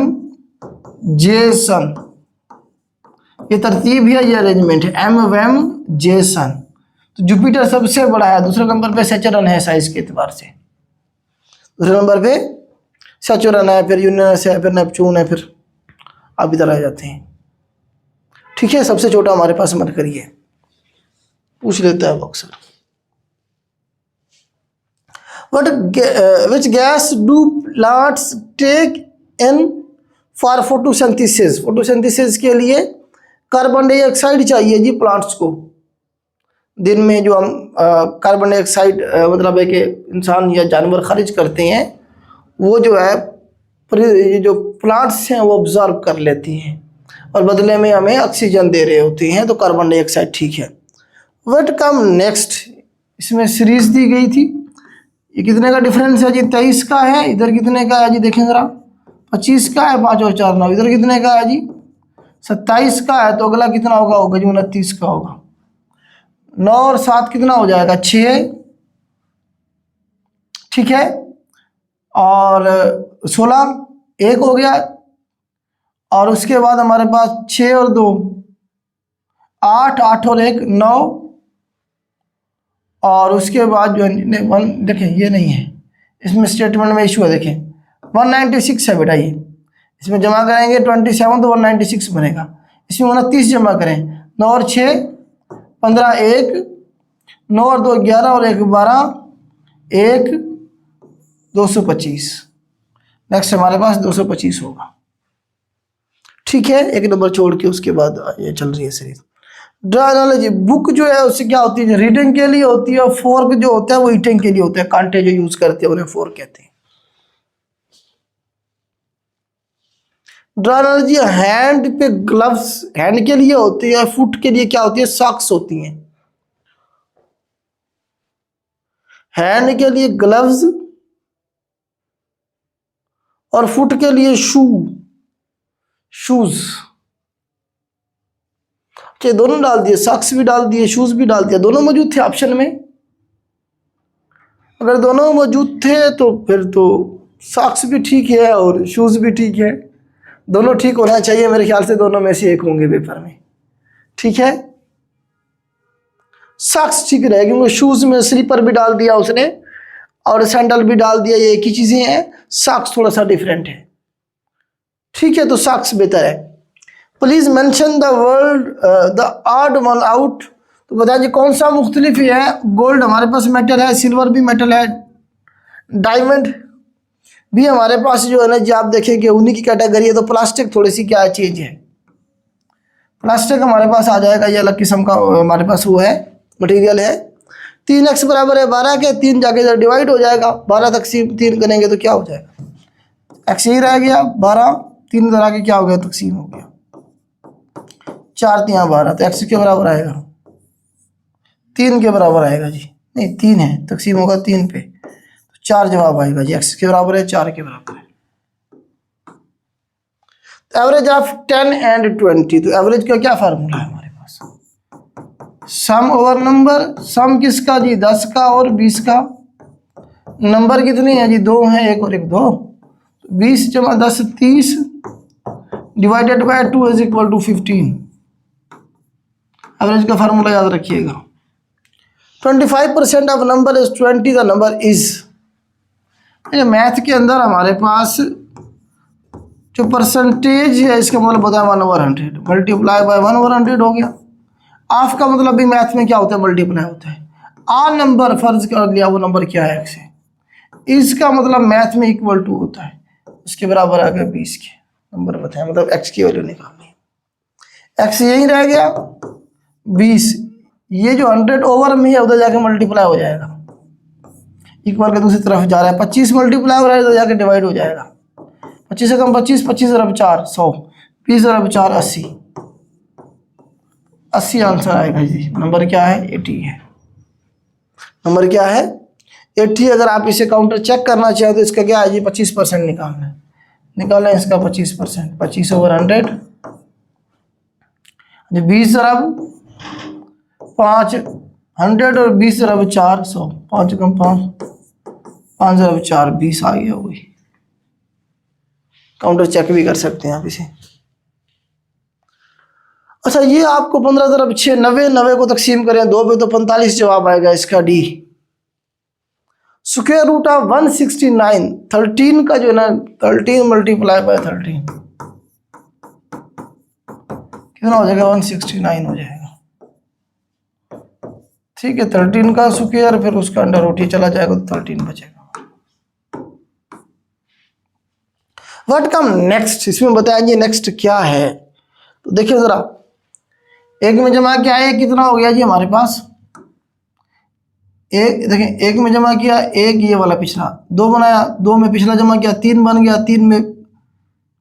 जे सन, ये तरतीब है, ये अरेंजमेंट है, एम वैम जे सन। तो जुपिटर सबसे बड़ा है। दूसरे नंबर पे सैटर्न है साइज के एतबार से। दूसरे नंबर पे सैटर्न है, फिर यूरेनस है, फिर नेपच्यून है, फिर आप इधर आ जाते हैं। ठीक है, सबसे छोटा हमारे पास मरकरी है। पूछ लेता है boxer, which gas do plants take in for photosynthesis? Photosynthesis के लिए कार्बन डाइऑक्साइड चाहिए जी प्लांट्स को। दिन में जो हम कार्बन डाइऑक्साइड मतलब है कि इंसान या जानवर खारिज करते हैं, वो जो है जो प्लांट्स हैं वो ऑब्जर्व कर लेती हैं और बदले में हमें ऑक्सीजन दे रहे होते हैं। तो कार्बन डाइऑक्साइड ठीक है। व्हाट कम नेक्स्ट, इसमें सीरीज दी गई थी। ये कितने का डिफरेंस है जी? 23 का है। इधर कितने का है जी? देखें ज़रा, 25 का है। 5 और 4 9। इधर कितने का है जी? 27 का है। तो अगला कितना होगा जी? 29 का होगा। 9 और 7 कितना हो जाएगा? 6। ठीक है, और 16 1 हो गया। और उसके बाद हमारे पास 6 और 2 8, 8 और 1 9, और उसके बाद जो है वन, देखें ये नहीं है, इसमें स्टेटमेंट में इशू है, देखें 196 है बेटा, ये इसमें जमा करेंगे 27 तो 196 बनेगा। इसमें 29 जमा करें, 9 और 6 15, 1 9 और 2 11 और 1 12, 1 225। नेक्स्ट हमारे पास 225 होगा। ठीक है, एक नंबर छोड़ के उसके बाद ये चल रही है सीरीज। ड्रा एनालॉजी बुक जो है उससे क्या होती है, रीडिंग के लिए होती है, और फोर्क जो होता है वो ईटिंग के लिए होता है। कांटे जो यूज करते हैं उन्हें फोर्क कहते हैं। ड्रा एनालॉजी हैंड पे ग्लव्स हैंड के लिए होती है, फुट के लिए क्या होती है, सॉक्स होती हैं। हैंड के लिए ग्लव्स और फुट के लिए शूज। दोनों डाल दिए, सॉक्स भी डाल दिए, शूज भी डाल दिया, दोनों मौजूद थे ऑप्शन में। अगर दोनों मौजूद थे तो फिर तो सॉक्स भी ठीक है और शूज भी ठीक है, दोनों ठीक होना चाहिए। मेरे ख्याल से दोनों में से एक होंगे पेपर में। ठीक है, सॉक्स ठीक रहेगी, क्योंकि शूज में स्लीपर भी डाल दिया उसने और सैंडल भी डाल दिया, ये एक ही चीजें हैं। सॉक्स थोड़ा सा डिफरेंट है। ठीक है, तो सॉक्स बेहतर है। Please mention the word the odd one out. तो बताइए कौन सा मुख्तलिफ है। गोल्ड हमारे पास मेटल है, सिल्वर भी मेटल है, डायमंड भी हमारे पास जो है ना जी आप देखेंगे उन्हीं की कैटेगरी है। तो प्लास्टिक थोड़ी सी क्या चीज है, प्लास्टिक हमारे पास आ जाएगा, ये अलग किस्म का हमारे पास वो है मटेरियल है। 3x बराबर है 12 के, 3 जाके इधर डिवाइड हो जाएगा, 12 तकसीम 3 करेंगे तो क्या हो जाएगा, x ही रह गया, 12 3 इधर आके क्या हो गया, तकसीम हो गया, 4 3 12, तो x के बराबर आएगा, 3 के बराबर आएगा जी, नहीं 3 है, तकसीम होगा 3 पे, तो 4 जवाब आएगा जी, x के बराबर है, 4 के बराबर है। एवरेज ऑफ 10 एंड 20, तो एवरेज का क्या फार्मूला है हमारे पास, सम ओवर नंबर। सम किसका जी, 10 का और 20 का। नंबर कितने हैं जी, 2 हैं, 1 और 1 2, 20 जमा 10 30 divided by 2 is equal to 15। Average का फार्मूला याद रखिएगा। 25% of number is 20, the number is. Math के अंदर हमारे पास जो परसेंटेज है इसका मतलब बताया 1/100 मल्टीप्लाई बाय 1/100 हो गया। ऑफ का मतलब भी मैथ में क्या होता है, मल्टीप्लाई होता है। आ नंबर फर्ज कर लिया, वो नंबर क्या है, x है। इसका मतलब मैथ में इक्वल टू होता है, उसके बराबर आ गया 20 के। नंबर बताया मतलब x की वैल्यू निकालनी है। x यही रह गया 20, ये जो 100 ओवर में है उधर जाके मल्टीप्लाई हो जाएगा, इक्वल के दूसरी तरफ जा रहा है, 25 मल्टीप्लाई हो रहा है उधर जाके डिवाइड हो जाएगा। 25 से कम 25, 25 अरब 4 100, 20 अरब 4 80, 80 आंसर आएगा जी। नंबर क्या है, 80 है। नंबर क्या है, 80। अगर आप इसे काउंटर चेक करना चाहें तो इसका क्या है जी, 25% निकालना है। निकालना है इसका 25%, 25 ओवर 100, 20 अरब 5 100 और 20 अरब 4 100, 5 कम 5 5 अरब 4 20 आ गया। वही काउंटर चेक भी कर सकते हैं आप इसे। अच्छा, ये आपको 15 अरब 6 90, 90 को तकसीम करें 2 पे तो 45 जवाब आएगा इसका डी। स्क्वायर रूट ऑफ 169, 13 का जो है ना 13 मल्टीप्लाई बाय 13 कितना हो जाएगा, 169 हो जाएगा। ठीक है, 13 का स्क्वायर फिर उसका अंडर रूट ही चला जाएगा तो 13 बचेगा। व्हाट कम नेक्स्ट, इसमें बताएंगे नेक्स्ट क्या है। तो देखिए जरा, एक में जमा किया है कितना हो गया जी हमारे पास, एक देखें, एक में जमा किया एक, ये वाला पिछला 2 बनाया, 2 में पिछला जमा किया 3 बन गया, 3 में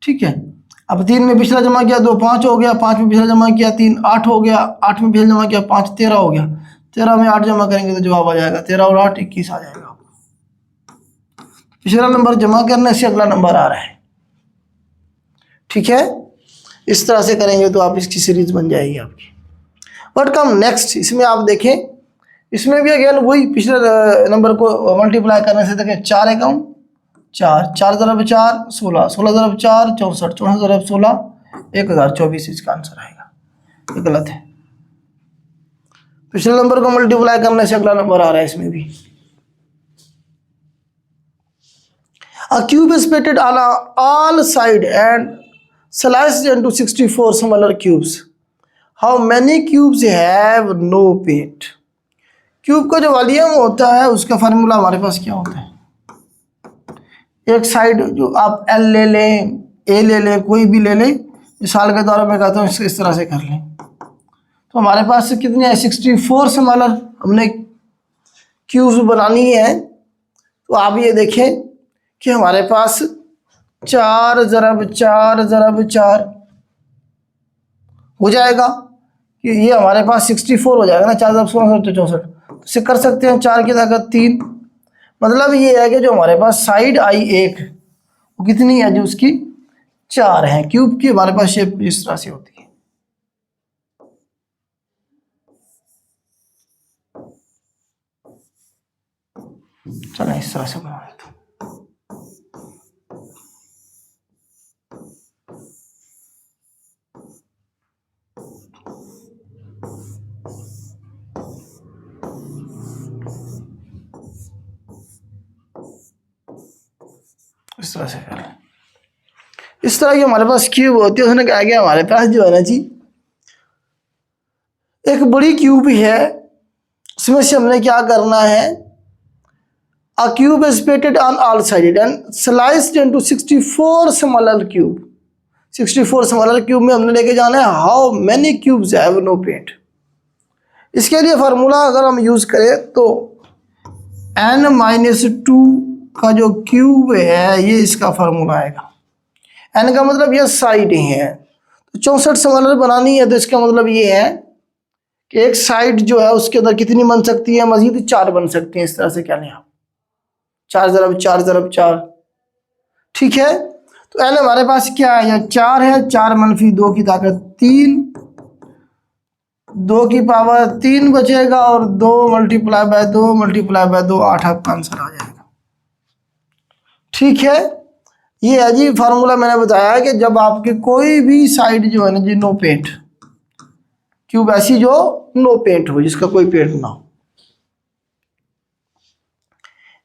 ठीक है। अब 3 में पिछला जमा किया 2 5 हो गया, 5 में पिछला जमा किया 3 8 हो गया, 8 में पिछला जमा किया 5 13 हो गया, 13 में 8 जमा करेंगे तो जवाब आ जाएगा 13 और 8 21 आ जाएगा। पिछला नंबर जमा करने से अगला नंबर आ रहा है। ठीक है, इस तरह से करेंगे तो आप इसकी सीरीज बन जाएगी आपकी। व्हाट कम नेक्स्ट, इसमें आप देखें, इसमें भी अगेन वही पिछले नंबर को मल्टीप्लाई करने से देखें 4 एकम 4, 4 ज़रब 4 16, 16 ज़रब 4 64, 64 ज़रब 16 1024 इसका आंसर आएगा। ये गलत है। पिछले नंबर को मल्टीप्लाई करने से अगला नंबर आ रहा है इसमें भी। A cube is painted on all sides and sliced into 64 smaller cubes. How many cubes have no paint? Cube का जो वॉल्यूम होता है उसका फार्मूला हमारे पास क्या होता है? एक साइड जो आप एल ले लें, ए ले लें, कोई भी ले लें, मिसाल के तौर पर कहता हूँ इस तरह से कर लें, तो हमारे पास कितने हैं? 64 स्मॉलर हमने क्यूब्स बनानी है। तो आप ये देखें कि हमारे पास 4 × 4 × 4 हो जाएगा कि ये हमारे पास 64 हो जाएगा ना। 4 × 16 तो 64 से कर सकते हैं। 4 की ताकत 3, मतलब ये है कि जो हमारे पास साइड आई एक वो कितनी है? जो उसकी 4 है। क्यूब की हमारे पास शेप इस तरह से होती है। चलो इस तरह से बना लेता हूं। इस तरह से कर लें। इस तरह की हमारे पास क्यूब होती है। उसने कहा कि हमारे पास जो है ना जी एक बड़ी क्यूब है, उसमें से हमने क्या करना है? A cube is painted on all sides and sliced into 64 smaller cube. 64 smaller cube में हमने लेके जाना है how many cubes have no paint. इसके लिए फार्मूला अगर हम यूज करें तो n-2 का जो क्यूब है ये इसका फार्मूला आएगा। n का मतलब यह साइड है, तो 64 स्मॉलर बनानी है तो इसका मतलब ये है कि एक साइड जो है उसके अंदर कितनी बन सकती है? मजीद 4 बन सकती हैं। इस तरह से क्या लें आप? 4 × 4 × 4, ठीक है। तो n हमारे पास क्या है? 4 है। 4 - 2 की ताकत 3, 2 की पावर 3 बचेगा और 2 × 2 × 2 8 आपका आंसर आ जाएगा। ठीक है, ये है जी फार्मूला। मैंने बताया कि जब आपके कोई भी साइड जो है ना जी नो पेंट, क्यूब ऐसी जो नो पेंट हो, जिसका कोई पेंट ना हो।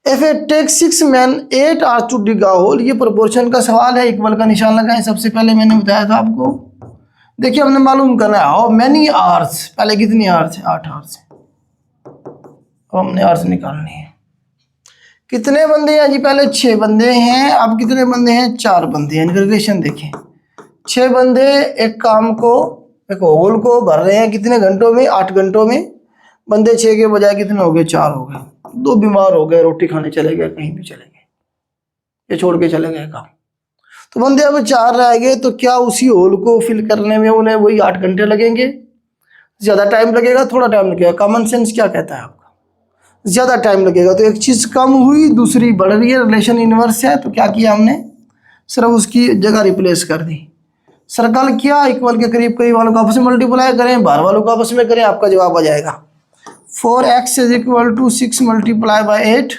If it takes 6 men 8 hours to dig a hole, ये प्रोपोर्शन का सवाल है। इक्वल का निशान लगाएं। सबसे पहले मैंने बताया था आपको, देखिए हमने मालूम करना है हाउ मेनी आवर्स। पहले कितनी आवर्स है? 8 आवर्स है। अब हमने आवर्स निकालनी है। कितने बंदे हैं जी? पहले 6 बंदे हैं। अब कितने बंदे हैं? 4 बंदे हैं। रिलेशन देखें, 6 बंदे एक काम को, एक होल को भर रहे हैं कितने घंटों में? 8 घंटों में। बंदे 6 के बजाय कितने हो गए? 4 हो गए। 2 बीमार हो गए, रोटी खाने चले गए, कहीं भी चले गए, ये छोड़ के चले गए काम। तो बंदे अब 4 रह गए, तो क्या उसी होल को फिल करने में उन्हें वही 8 घंटे लगेंगे? ज़्यादा टाइम लगेगा? थोड़ा टाइम लगेगा? कॉमन सेंस क्या कहता है आपका? ज़्यादा टाइम लगेगा। तो एक चीज़ कम हुई, दूसरी बढ़ रही है, रिलेशन इनवर्स है। तो क्या किया हमने? सिर्फ उसकी जगह रिप्लेस कर दी। सर्कल किया, इक्वल के करीब करीब वालों को आपस में मल्टीप्लाई करें, बाहर वालों को आपस में करें, आपका जवाब आ जाएगा। 4x = 6 × 8,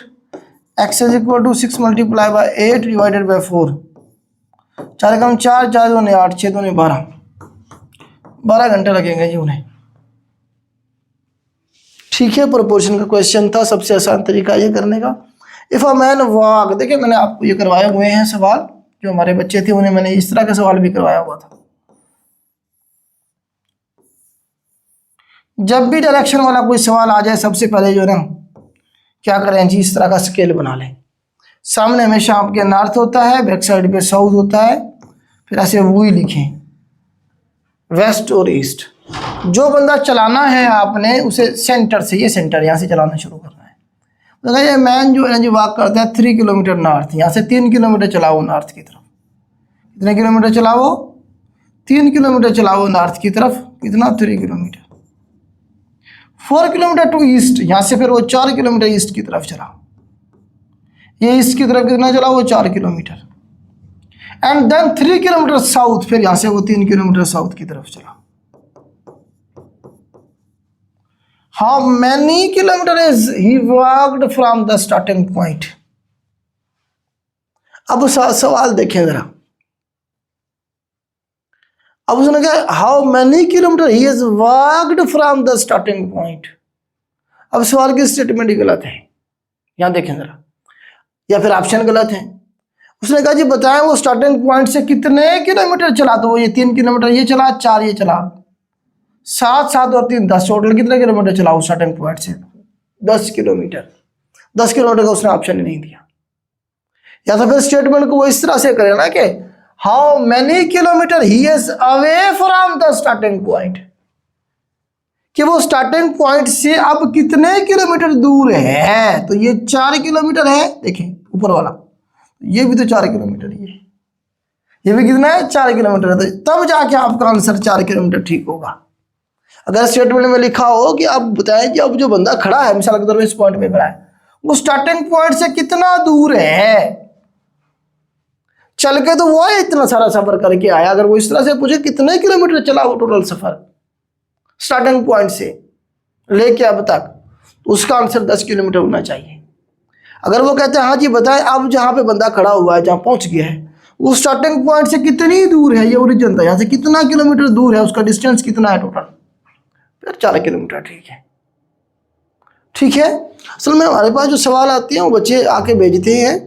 x = 6 × 8 divided by 4। 4 × 4, 4 दूनी 8, 6 दूनी 12, 12 घंटे लगेंगे जी उन्हें। ठीक है, प्रोपोर्शन का क्वेश्चन था। सबसे आसान तरीका ये करने का। इफ अ मैन वॉक, देखिए मैंने आपको ये करवाए हुए हैं सवाल, जो हमारे बच्चे थे उन्हें मैंने इस तरह का सवाल भी करवाया हुआ था। जब भी डायरेक्शन वाला कोई सवाल आ जाए, सबसे पहले जो है ना क्या करें जी, इस तरह का स्केल बना लें। सामने हमेशा आपके नॉर्थ होता है, बैक साइड पे साउथ होता है, फिर ऐसे वही लिखें वेस्ट और ईस्ट। जो बंदा चलाना है आपने उसे सेंटर से, ये सेंटर यहाँ से चलाना शुरू करना है। तो ये मैन जो है ना जी वॉक करता है 3 किलोमीटर नॉर्थ, यहाँ से 3 किलोमीटर चलाओ नॉर्थ की तरफ। कितने किलोमीटर चलाओ? 3 किलोमीटर चलाओ नॉर्थ की तरफ। कितना? 3 किलोमीटर। 4 किलोमीटर टू ईस्ट, यहाँ से फिर वो 4 किलोमीटर ईस्ट की तरफ चला। ये ईस्ट की तरफ कितना चला? वो 4 kilometre. And then 3 kilometre south, फिर यहाँ से वो 3 किलोमीटर साउथ की तरफ चला। How many kilometre is he walked from the starting point? अब सवाल देखें जरा। अब उसने कहा how many kilometre he has walked from the starting point. अब सवाल की स्टेटमेंट ही गलत है, यहाँ देखें जरा, या फिर ऑप्शन गलत है। उसने कहा जी बताएं वो स्टार्टिंग पॉइंट से कितने किलोमीटर चला, तो वो ये 3 किलोमीटर ये चला, 4 ये चला, 7 7 और 3 10, टोटल कितने किलोमीटर चला उस स्टार्टिंग पॉइंट से? 10 किलोमीटर। 10 किलोमीटर का उसने ऑप्शन ही नहीं दिया। या तो फिर स्टेटमेंट को वो इस तरह से करे ना कि how many kilometre he is away from the starting point, कि वो स्टार्टिंग पॉइंट से अब कितने किलोमीटर दूर है। तो ये 4 किलोमीटर है, देखें ऊपर वाला, ये भी तो 4 किलोमीटर, ये भी कितना है? 4 किलोमीटर है। तो तब जाके आपका आंसर 4 किलोमीटर ठीक होगा। अगर स्टेटमेंट में लिखा हो कि अब बताएं कि अब जो बंदा खड़ा है, मिसाल के तौर पर इस पॉइंट पे खड़ा है, वो स्टार्टिंग पॉइंट से कितना दूर है, चल के तो वो इतना सारा सफर करके आया। अगर वो इस तरह से पूछे कितने किलोमीटर चला वो टोटल सफर स्टार्टिंग पॉइंट से लेके अब तक, तो उसका आंसर 10 किलोमीटर होना चाहिए। अगर वो कहते हैं हाँ जी बताएं अब जहाँ पे बंदा खड़ा हुआ है, जहाँ पहुंच गया है, वो स्टार्टिंग पॉइंट से कितनी दूर है, ये ओरिजिन था, यहाँ से कितना किलोमीटर दूर है, उसका डिस्टेंस कितना है टोटल, फिर 4 किलोमीटर ठीक है। ठीक है, असल में हमारे पास जो सवाल आते हैं वो बच्चे आके भेजते हैं,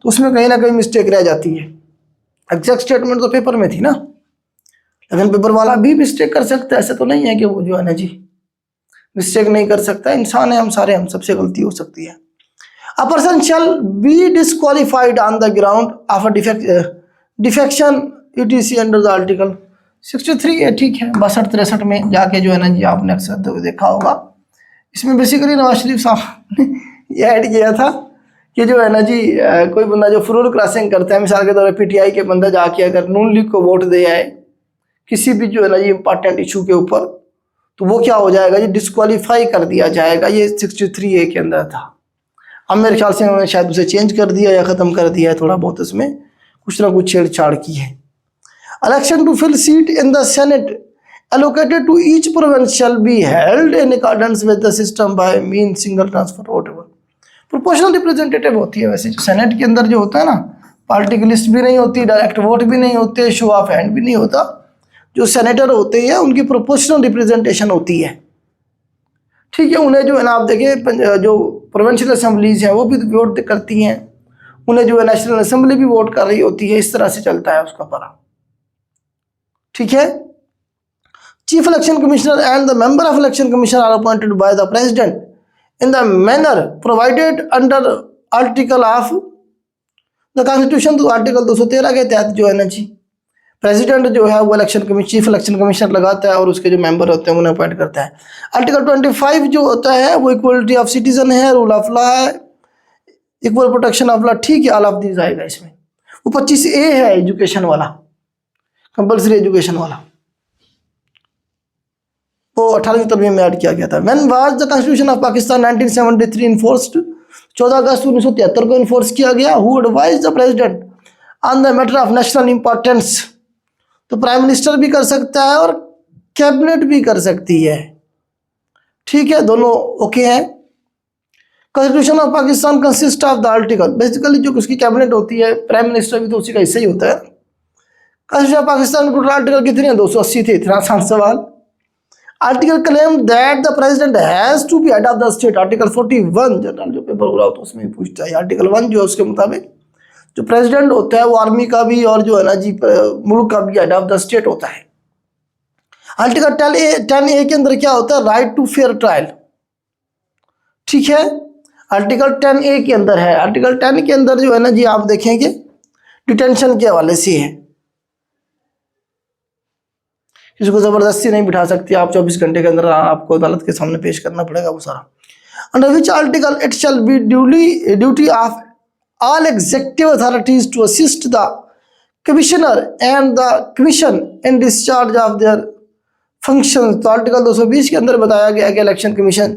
तो उसमें कहीं ना कहीं मिस्टेक रह जाती है। एग्जैक्ट स्टेटमेंट तो पेपर में थी ना, लेकिन पेपर वाला भी मिस्टेक कर सकता है, ऐसा तो नहीं है कि वो जो है ना जी मिस्टेक नहीं कर सकता। इंसान है हम सारे, हम सबसे गलती हो सकती है। A person shall be disqualified on the ground of a defection etc under the article 63 है। ठीक है, 62-63 में जाके जो है ना जी आपने अक्सर देखा होगा। इसमें बेसिकली नवाज शरीफ साहब ने ये ऐड किया था कि जो है ना जी कोई बंदा जो फ्रूट क्रॉसिंग करता है, मिसाल के तौर पर पीटीआई के बंदा जाके अगर नून लीग को वोट दे आए किसी भी जो है ना जी इंपॉर्टेंट इशू के ऊपर, तो वो क्या हो जाएगा जी, डिस्क्वालीफाई कर दिया जाएगा। ये 63A के अंदर था। अब मेरे ख्याल से उन्होंने शायद उसे चेंज कर दिया या ख़त्म कर दिया है, थोड़ा बहुत इसमें कुछ ना कुछ छेड़छाड़ की है। Election to fill seat in the senate allocated to each province shall be held in accordance with the system by mean single transfer whatever। Proportional representative होती है वैसे जो सेनेट के अंदर जो होता है ना, पार्टी की लिस्ट भी नहीं होती, डायरेक्ट वोट भी नहीं होते, शो ऑफ हैंड भी नहीं होता। जो सेनेटर होते हैं उनकी प्रोपोर्शनल रिप्रेजेंटेशन होती है। ठीक है, उन्हें जो है ना आप देखिए जो प्रोविंशियल असेंबलीज हैं वो भी वोट करती हैं, उन्हें जो है नेशनल असेंबली भी वोट कर रही होती है। इस तरह से चलता है उसका परा। ठीक है, Chief Election Commissioner and the member of Election Commission are appointed by the President in the manner provided under Article of the Constitution। तो आर्टिकल 213 के तहत जो है ना जी प्रेसिडेंट जो है वो चीफ इलेक्शन कमीशनर लगाता है और उसके जो मेंबर होते हैं उन्हें अपॉइंट करता है। आर्टिकल 25 जो होता है वो इक्वलिटी ऑफ सिटीजन है, रूल ऑफ लॉ है, इक्वल प्रोटेक्शन ऑफ लॉ। ठीक है, ऑल ऑफ दीज आएगा इसमें। वो 25A है एजुकेशन वाला, कंपल्सरी एजुकेशन वाला, वो 18वीं तरमीम में ऐड किया गया था। When was the Constitution of Pakistan 1973 enforced? 14 अगस्त 1973 को इन्फोर्स किया गया। Who advised the president on the matter of national importance? तो प्राइम मिनिस्टर भी कर सकता है और कैबिनेट भी कर सकती है। ठीक है, दोनों ओके हैं। Constitution of Pakistan consist of the article, basically जो उसकी कैबिनेट होती है, प्राइम मिनिस्टर भी तो उसी का हिस्सा ही होता है। Constitution of Pakistan total article कितने हैं? 280 थे। इतना आसान सवाल। Article claim that the president has to be head of the state, article 41 general जो पेपर हो रहा होता है उसमें पूछता है। आर्टिकल 1 जो है उसके मुताबिक जो प्रेसिडेंट होता है वो आर्मी का भी और जो है ना जी मुल्क का भी हेड ऑफ द स्टेट होता है। आर्टिकल 10A के अंदर क्या होता है? Right to fair trial. ठीक है, आर्टिकल 10A के अंदर है। आर्टिकल 10 के अंदर जो है ना जी आप देखेंगे डिटेंशन के हवाले से है, इसको जबरदस्ती नहीं बिठा सकती आप, 24 घंटे के अंदर आपको अदालत के सामने पेश करना पड़ेगा वो सारा। Under which article it shall be duty of all executive authorities to assist the commissioner and the commission in discharge of their function. तो आर्टिकल 220 के अंदर बताया गया कि इलेक्शन कमीशन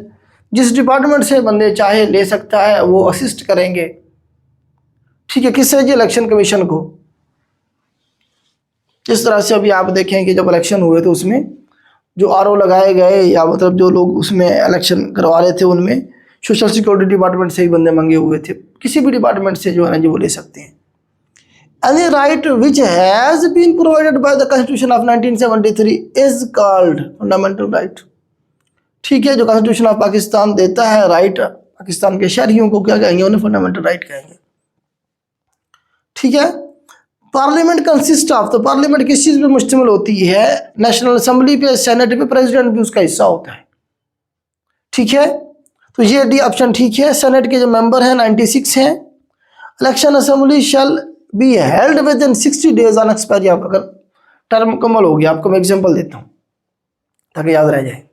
जिस डिपार्टमेंट से बंदे चाहे ले सकता है वो असिस्ट करेंगे। ठीक है, किससे? जी इलेक्शन कमीशन को। जिस तरह से अभी आप देखें कि जब इलेक्शन हुए तो उसमें जो आरओ लगाए गए या मतलब जो लोग उसमें इलेक्शन करवा रहे थे उनमें सोशल सिक्योरिटी डिपार्टमेंट से ही बंदे मंगे हुए थे। किसी भी डिपार्टमेंट से जो है ना जी वो ले सकते हैं। Any right which has been provided by the constitution of 1973 is called fundamental right. ठीक है, जो कॉन्स्टिट्यूशन ऑफ पाकिस्तान देता है राइट पाकिस्तान के शहरियों को क्या कहेंगे, उन्हें फंडामेंटल राइट कहेंगे। ठीक है। पार्लियामेंट कंसिस्ट ऑफ, तो पार्लियामेंट किस चीज पे मुश्तमिल होती है, नेशनल असेंबली पे, सेनेट पे, प्रेसिडेंट भी उसका हिस्सा होता है। ठीक है, तो ये डी ऑप्शन ठीक है। सेनेट के जो मेंबर हैं 96 हैं। Election assembly shell be held with in 60 days on expiry, अगर टर्म मुकम्मल हो गया। आपको मैं एग्जांपल देता हूँ ताकि याद रह जाए।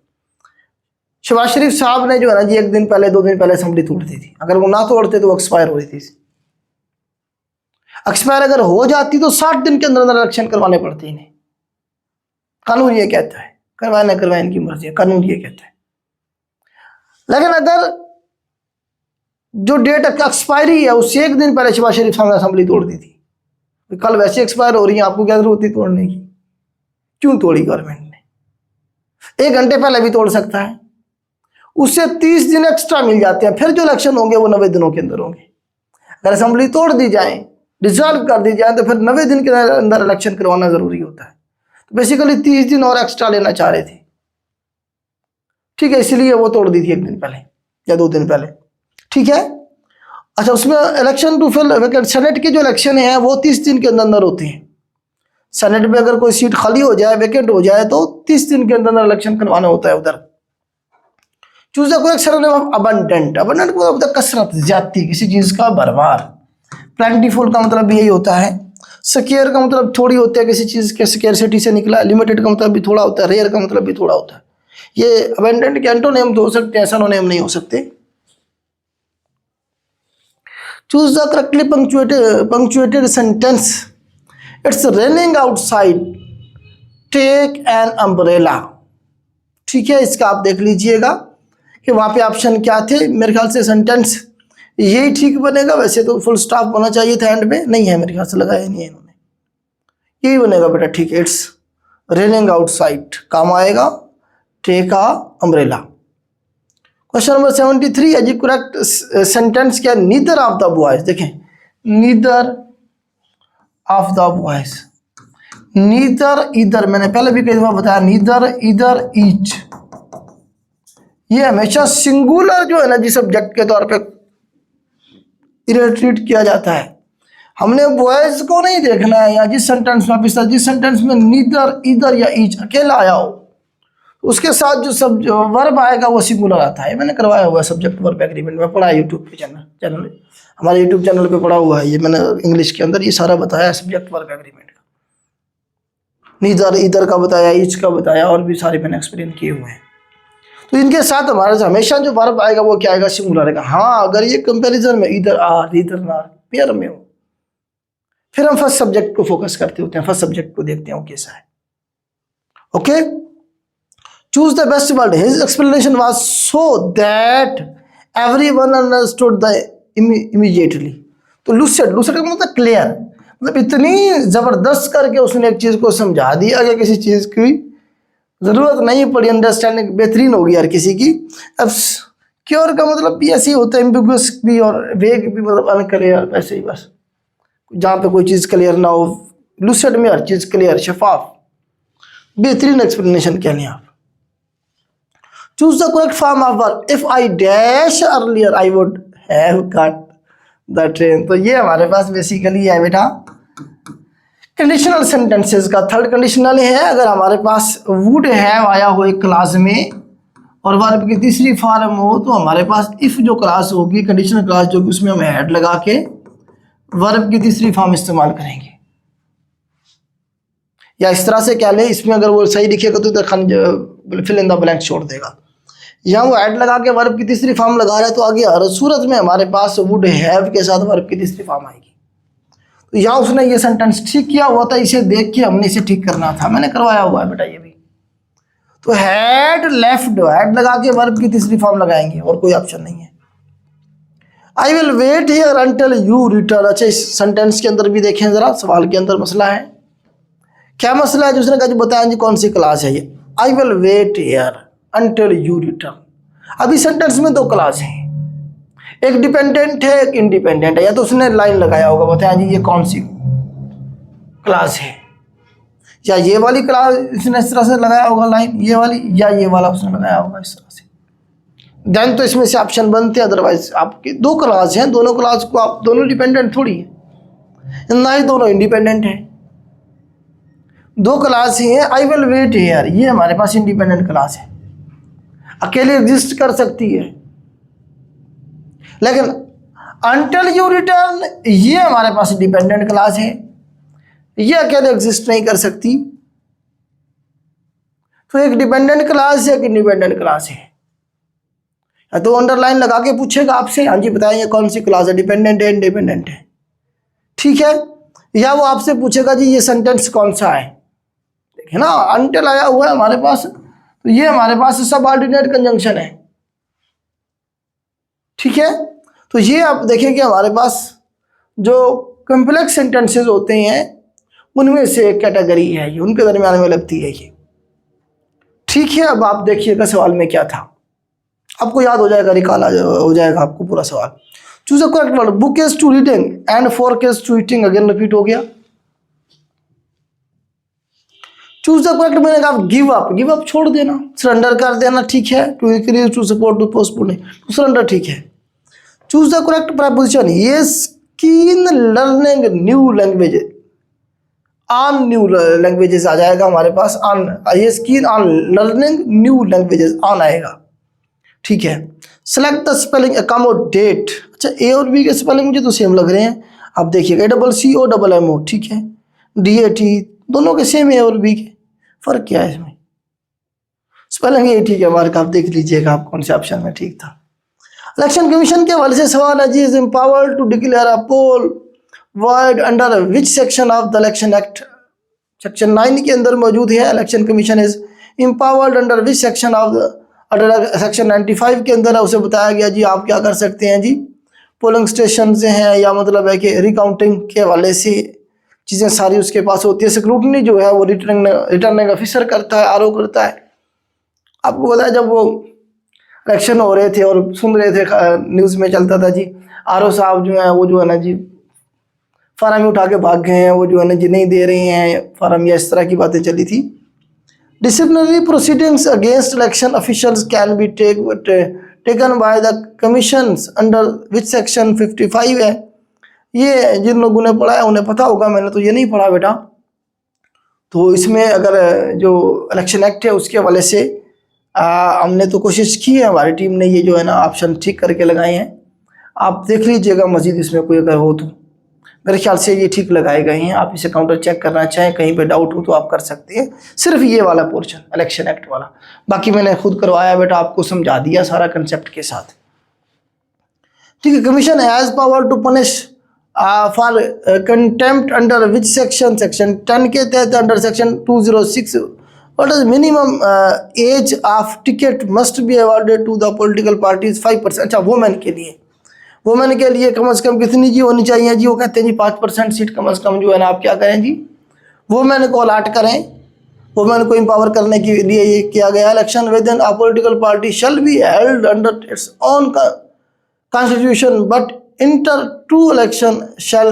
शहबाज शरीफ साहब ने जो है ना जी 1 दिन पहले 2 दिन पहले असेंबली तोड़ दी थी, अगर वो ना तोड़ते तो वो एक्सपायर हो रही थी। एक्सपायर अगर हो जाती तो 60 दिन के अंदर अंदर इलेक्शन करवाने पड़ते इन्हें। कानून ये कहता है, करवाए ना करवाए इनकी मर्जी है, कानून ये कहता है। लेकिन अगर जो डेट एक्सपायरी है उससे 1 दिन पहले शहबाज शरीफ साहब ने असेंबली तोड़ दी थी, तो कल वैसे एक्सपायर हो रही है, आपको क्या जरूरत थी तोड़ने की? क्यों तोड़ी गवर्नमेंट ने? 1 घंटे पहले भी तोड़ सकता है, उससे 30 दिन एक्स्ट्रा मिल जाते हैं। फिर जो इलेक्शन होंगे वो 90 दिनों के अंदर होंगे। अगर असेंबली तोड़ दी जाए, डिसॉल्व कर दी जाए, तो फिर 90 दिन के अंदर इलेक्शन करवाना जरूरी होता है। तो बेसिकली 30 दिन और एक्स्ट्रा लेना चाह रहे थे। ठीक है, इसलिए वो तोड़ दी थी 1 दिन पहले या 2 दिन पहले। ठीक है। अच्छा, उसमें election to fill vacant, senate के जो इलेक्शन है वो 30 दिन के अंदर अंदर होते हैं। सेनेट में अगर कोई सीट खाली हो जाए, वैकेंट हो जाए, तो 30 दिन के अंदर अंदर इलेक्शन करवाना होता है उधर। Choose the correct surname of abundant, abundant को मतलब कसरत, ज्यादती, किसी चीज का भरमार। प्लेंटीफुल का मतलब भी यही होता है। स्केयर का मतलब थोड़ी होता है, किसी चीज के स्केयरसिटी से निकला। लिमिटेड का मतलब भी थोड़ा होता है। रेयर का मतलब भी थोड़ा होता है। ये अबंडेंट के एंटोनिम तो हो सकते हैं, सिनोनिम नहीं हो सकते। Choose the correctly punctuated sentence, it's raining outside, take an umbrella. ठीक है, इसका आप देख लीजिएगा कि वहां पे ऑप्शन क्या थे। मेरे ख्याल से सेंटेंस यही ठीक बनेगा। वैसे तो फुल स्टॉप होना चाहिए था एंड में, नहीं है मेरे ख्याल से, लगाया नहीं है इन्होंने। यही बनेगा बेटा, ठीक है। इट्स रेनिंग आउटसाइड काम आएगा, take a umbrella. Question number 73 है जी, करेक्ट सेंटेंस क्या? Neither of the boys. देखें, neither of the boys, neither इधर, मैंने पहले भी कई दफा बताया, नीदर इधर ईच, ये हमेशा सिंगुलर जो है ना जी सब्जेक्ट के तौर पे ट्रीट किया जाता है। हमने बॉयज को नहीं देखना है। या जिस सेंटेंस में जिस सेंटेंस में नीदर इधर या ईच अकेला आया हो, उसके साथ जो वर्ब आएगा वो सिंगुलर आता है। मैंने करवाया हुआ है सब्जेक्ट वर्ब एग्रीमेंट में, पढ़ा है यूट्यूब पे चैनल हमारे यूट्यूब चैनल पे पढ़ा हुआ है ये, मैंने इंग्लिश के अंदर ये सारा बताया है सब्जेक्ट वर्ब एग्रीमेंट का। नीदर इधर का बताया, ईच का बताया, और भी सारे मैंने एक्सपीरियंस किए हुए हैं। तो इनके साथ हमारे हमेशा जो वर्ब आएगा वो क्या आएगा? सिंगुलर आएगा। हाँ, अगर ये कंपैरिजन में इधर आर इधर नार पेयर में हो, फिर हम फर्स्ट सब्जेक्ट को फोकस करते होते हैं, फर्स्ट सब्जेक्ट को देखते हैं वो कैसा है। Okay, choose the best word. His explanation was so that everyone understood the immediately. तो लूसिड, लूसिड का मतलब क्लियर, मतलब इतनी जबरदस्त करके उसने एक चीज को समझा दिया कि किसी चीज की जरूरत नहीं पड़ी, अंडरस्टैंडिंग बेहतरीन होगी हर किसी की। अब क्योर का मतलब भी ऐसे ही होता है, एम्बिगुअस भी और वेग भी, मतलब अनक्लियर, वैसे ही बस जहाँ पे कोई चीज क्लियर ना हो। लूसिड में हर चीज क्लियर, शफाफ, बेहतरीन एक्सप्लेनेशन कह लें आप। Choose the correct form of verb, if I dash earlier I would have cut the train. तो ये हमारे पास बेसिकली है बेटा कंडीशनल सेंटेंसेस का थर्ड कंडीशनल है। अगर हमारे पास वुड हैव आया हो एक क्लास में और वर्ब की तीसरी फॉर्म हो, तो हमारे पास इफ जो क्लास होगी, कंडीशनल क्लास जो, उसमें हम हेड लगा के वर्ब की तीसरी फॉर्म इस्तेमाल करेंगे। या इस तरह से क्या ले, इसमें अगर वो सही लिखेगा तो फिल इन द ब्लैंक छोड़ देगा। यहाँ वो हेड लगा के वर्ब की तीसरी फॉर्म लगा रहा है, तो आगे हर सूरत में हमारे पास वुड हैव के साथ वर्ब की तीसरी फॉर्म आएगी। तो यहाँ उसने ये सेंटेंस ठीक किया हुआ था, इसे देख के हमने इसे ठीक करना था। मैंने करवाया हुआ है बेटा ये भी। तो हैड लेफ्ट, हैड लगा के वर्ब की तीसरी फॉर्म लगाएंगे, और कोई ऑप्शन नहीं है। I will wait here until you return. अच्छा, इस सेंटेंस के अंदर भी देखें जरा, सवाल के अंदर मसला है। क्या मसला है? जिसने कहा बताया जी कौन सी क्लास है ये। I will wait here until you return. अभी सेंटेंस में 2 क्लास हैं, एक डिपेंडेंट है एक इंडिपेंडेंट है। या तो उसने लाइन लगाया होगा, बताया जी ये कौन सी क्लास है, या ये वाली क्लास इसने इस तरह से लगाया होगा लाइन, ये वाली, या ये वाला उसने लगाया होगा इस तरह से, देन तो इसमें से ऑप्शन बनते हैं। अदरवाइज आपके दो क्लास हैं, दोनों क्लास को आप दोनों डिपेंडेंट थोड़ी है, ना ही दोनों इंडिपेंडेंट है, दो क्लास ही है। आई विल वेट हियर, ये हमारे पास इंडिपेंडेंट क्लास है, अकेले एग्जिस्ट कर सकती है, लेकिन अंटिल यू रिटर्न ये हमारे पास डिपेंडेंट क्लास है, ये अकेले एग्जिस्ट नहीं कर सकती। तो एक डिपेंडेंट क्लास है, एक इंडिपेंडेंट क्लास है। या तो अंडरलाइन लगा के पूछेगा आपसे, हाँ जी बताइए कौन सी क्लास है, डिपेंडेंट है इंडिपेंडेंट है, ठीक है। या वो आपसे पूछेगा जी ये सेंटेंस कौन सा है, देखिए ना अंटिल आया हुआ है हमारे पास, तो ये हमारे पास सबऑर्डिनेट कंजंक्शन है, ठीक है। तो ये आप देखें कि हमारे पास जो कॉम्प्लेक्स सेंटेंसेस होते हैं उनमें से एक कैटेगरी है ये, उनके दरमियान में लगती है ये, ठीक है। अब आप देखिएगा सवाल में क्या था, आपको याद हो जाएगा, रिकॉल हो जाएगा आपको पूरा सवाल। Choose a correct word, book is to reading and fork is to eating, again repeat हो गया। चूज द करेक्ट, मैंने कहा गिव अप, गिव अप छोड़ देना, सरेंडर कर देना, ठीक है। To increase, to support, to postpone, to surrender, ठीक है। चूज द करेक्ट प्रपोजिशन, ये keen learning new language, on new languages आ जाएगा हमारे पास, ऑन, ये keen on learning new languages, on आएगा, ठीक है। सेलेक्ट द स्पेलिंग अकोमोडेट, अच्छा ए और बी के स्पेलिंग मुझे तो सेम लग रहे हैं, आप देखिएगा ACCOMMO, ठीक है। DAT दोनों के सेम है और बी के, फर्क क्या है इसमें, स्पेलिंग ये ठीक है। मार्क आप देख लीजिएगा आप कौन से ऑप्शन में ठीक था। इलेक्शन कमीशन के हवाले से सवाल है जी, is empowered to declare a poll void under which section of the election act, section 9 के अंदर मौजूद है। Election commission is empowered under which section of the, under section 95 के अंदर है, उसे बताया गया जी आप क्या कर सकते हैं जी, पोलिंग स्टेशन से हैं, या मतलब है कि रिकाउंटिंग के हवाले से चीज़ें सारी उसके पास होती है। स्क्रूटनी जो है वो रिटर्निंग ऑफिसर करता है, RO करता है। आपको पता है जब वो इलेक्शन हो रहे थे और सुन रहे थे न्यूज़ में चलता था जी, RO साहब जो है वो जो है ना जी फार्म ही उठा के भाग गए हैं, वो जो है ना जी नहीं दे रहे हैं फार्म, या इस तरह की बातें चली थी। Disciplinary proceedings against election officials can be taken by the commissions under which section 55 है। ये जिन लोगों ने पढ़ा है उन्हें पता होगा, मैंने तो ये नहीं पढ़ा बेटा। तो इसमें अगर जो इलेक्शन एक्ट है उसके हवाले से हमने तो कोशिश की है, हमारी टीम ने ये जो है ना ऑप्शन ठीक करके लगाए हैं, आप देख लीजिएगा मजीद इसमें कोई अगर हो तो। मेरे ख्याल से ये ठीक लगाए गए हैं, आप इसे काउंटर चेक करना चाहें, कहीं पे डाउट हो तो आप कर सकते हैं। सिर्फ ये वाला पोर्शन इलेक्शन एक्ट वाला, बाकी मैंने खुद करवाया बेटा, आपको समझा दिया सारा कंसेप्ट के साथ, ठीक है। Commission has power to punish for contempt under which section, section 10 के तहत, under section 206 what is minimum age of ticket must be awarded to the political parties 5%। अच्छा वुमेन के लिए, वुमेन के लिए कम से कम कितनी जी होनी चाहिए जी, वो कहते हैं जी 5% सीट कम से कम जो है ना आप क्या करें जी, वुमेन को अलाट करें। वुमेन को एम्पावर करने के लिए ये किया गया। Election with in a political party shall be held under its own constitution but inter to election shall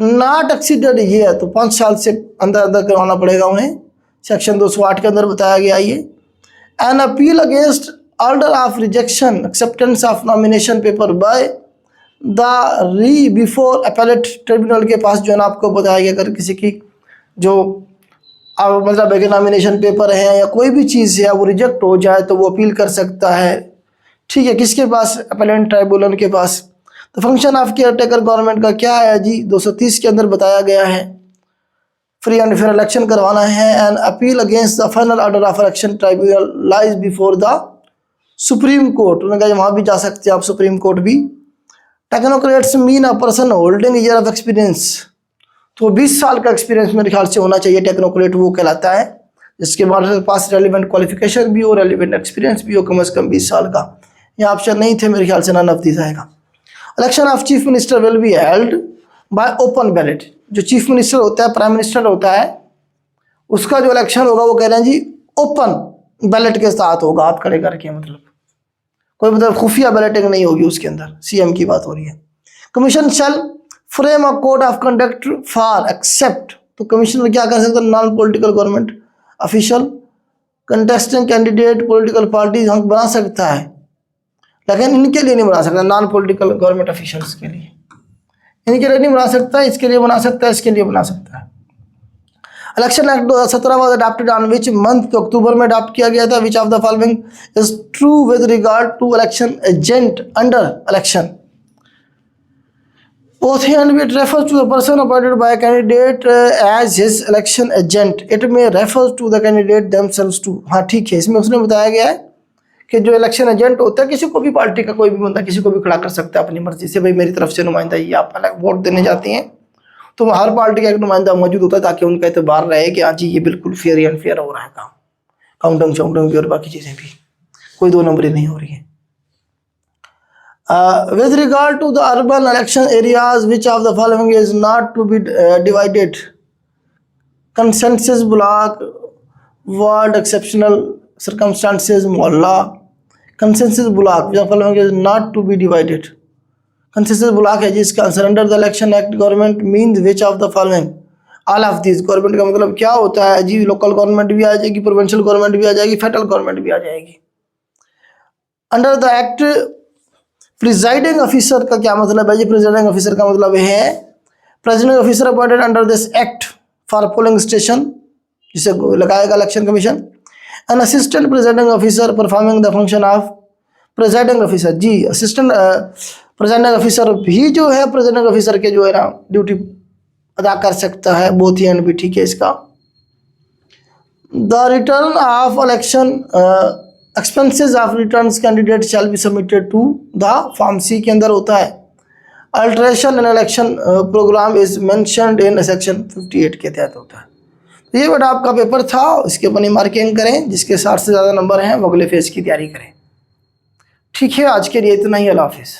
not exceeded, ये है तो 5 साल से अंदर अंदर करवाना पड़ेगा उन्हें, सेक्शन 208 के अंदर बताया गया ये। An appeal against order of rejection acceptance of nomination paper by the री बिफोर अपीलेट ट्रिब्यूनल के पास जो है ना आपको बताया गया, अगर किसी की जो मतलब है कि नॉमिनेशन पेपर है या कोई भी चीज़ है वो रिजेक्ट हो जाए तो वो अपील कर सकता है, ठीक है। किसके पास, अपीलेंट ट्राइब्यूनल के पास। तो function of care taker government का क्या है जी, 230 के अंदर बताया गया है, फ्री एंड फेयर इलेक्शन करवाना है। And appeal against the final order of election tribunal lies before the supreme court, उन्होंने कहा वहाँ भी जा सकते हैं आप, सुप्रीम कोर्ट भी। Technocrats mean a person holding year of experience, तो 20 साल का एक्सपीरियंस मेरे ख्याल से होना चाहिए, टेक्नोक्रेट वो कहलाता है जिसके पास रेलिवेंट क्वालिफिकेशन भी हो, रेलिवेंट एक्सपीरियंस भी हो, कम से कम 20 साल का। ये ऑप्शन नहीं थे मेरे ख्याल से, नन ऑफ दिस आएगा। Election of chief minister will be held by open ballot, जो चीफ मिनिस्टर होता है, प्राइम मिनिस्टर होता है, उसका जो इलेक्शन होगा वो कह रहे हैं जी ओपन बैलेट के साथ होगा, हाथ खड़े करके, मतलब कोई मतलब खुफिया बैलेटिंग नहीं होगी उसके अंदर, CM की बात हो रही है। Commission shall frame a code of conduct for except तो कमिश्नर क्या कर सकता है? Non political government official, contesting candidate political party बना सकता है, लेकिन इनके लिए नहीं बना सकता। नॉन पॉलिटिकल गवर्नमेंट ऑफिशियल्स के लिए, इनके लिए नहीं बना सकता, इसके लिए बना सकता है, इसके लिए बना सकता है। Election act 2017 was adopted on which month? तो अक्टूबर में अडॉप्ट किया गया था। Which of the following is true with regard to election agent under election? Both and it refers to the person appointed by a candidate as his election agent. It may refer to the candidate themselves too. हाँ ठीक है, इसमें उसने बताया गया है कि जो इलेक्शन एजेंट होता है, किसी को भी पार्टी का कोई भी बंदा किसी को भी खड़ा कर सकता है अपनी मर्जी से, भाई मेरी तरफ से नुमाइंदा, ये आप अलग वोट देने जाते हैं तो हर पार्टी का एक नुमाइंदा मौजूद होता है ताकि उनका एतबार रहे कि हाँ जी ये बिल्कुल फेयर एंड फेयर हो रहा है काम, काउंटिंग शाउंटिंग भी और बाकी चीज़ें भी, कोई दो नंबरी नहीं हो रही है। With regard to the urban election areas, which of the following is not to be divided? Consensus block, ward, exceptional circumstances, mohalla. Consensus block, which of the following is not to be divided? Consensus block है जिसका answer under the election act government means which of the following? All of this. Government का मतलब क्या होता है जी? लोकल गवर्नमेंट भी आ जाएगी, प्रोविंशियल गवर्नमेंट भी आ जाएगी, फेडरल गवर्नमेंट भी आ जाएगी। Under the act presiding officer का क्या मतलब है जी? प्रिजाइडिंग ऑफिसर का मतलब है president officer appointed under this act for polling station, जिसे लगाएगा election commission. An assistant presiding officer performing the function of presiding officer. जी असिस्टेंट प्रेसिडेंट ऑफिसर भी जो है प्रेसिडेंट ऑफिसर के जो है ना ड्यूटी अदा कर सकता है। बोथ ही एंड भी ठीक है इसका। The return of election expenses of return candidate shall be submitted to the form C के अंदर होता है। Alteration in election programme is mentioned in section 58 के तहत होता है। तो ये बेटा आपका पेपर था, इसके अपनी मार्किंग करें, जिसके 60 से ज़्यादा नंबर हैं वो अगले फेज की तैयारी करें। ठीक है, आज के लिए इतना ही। अल्लाह हाफिज़।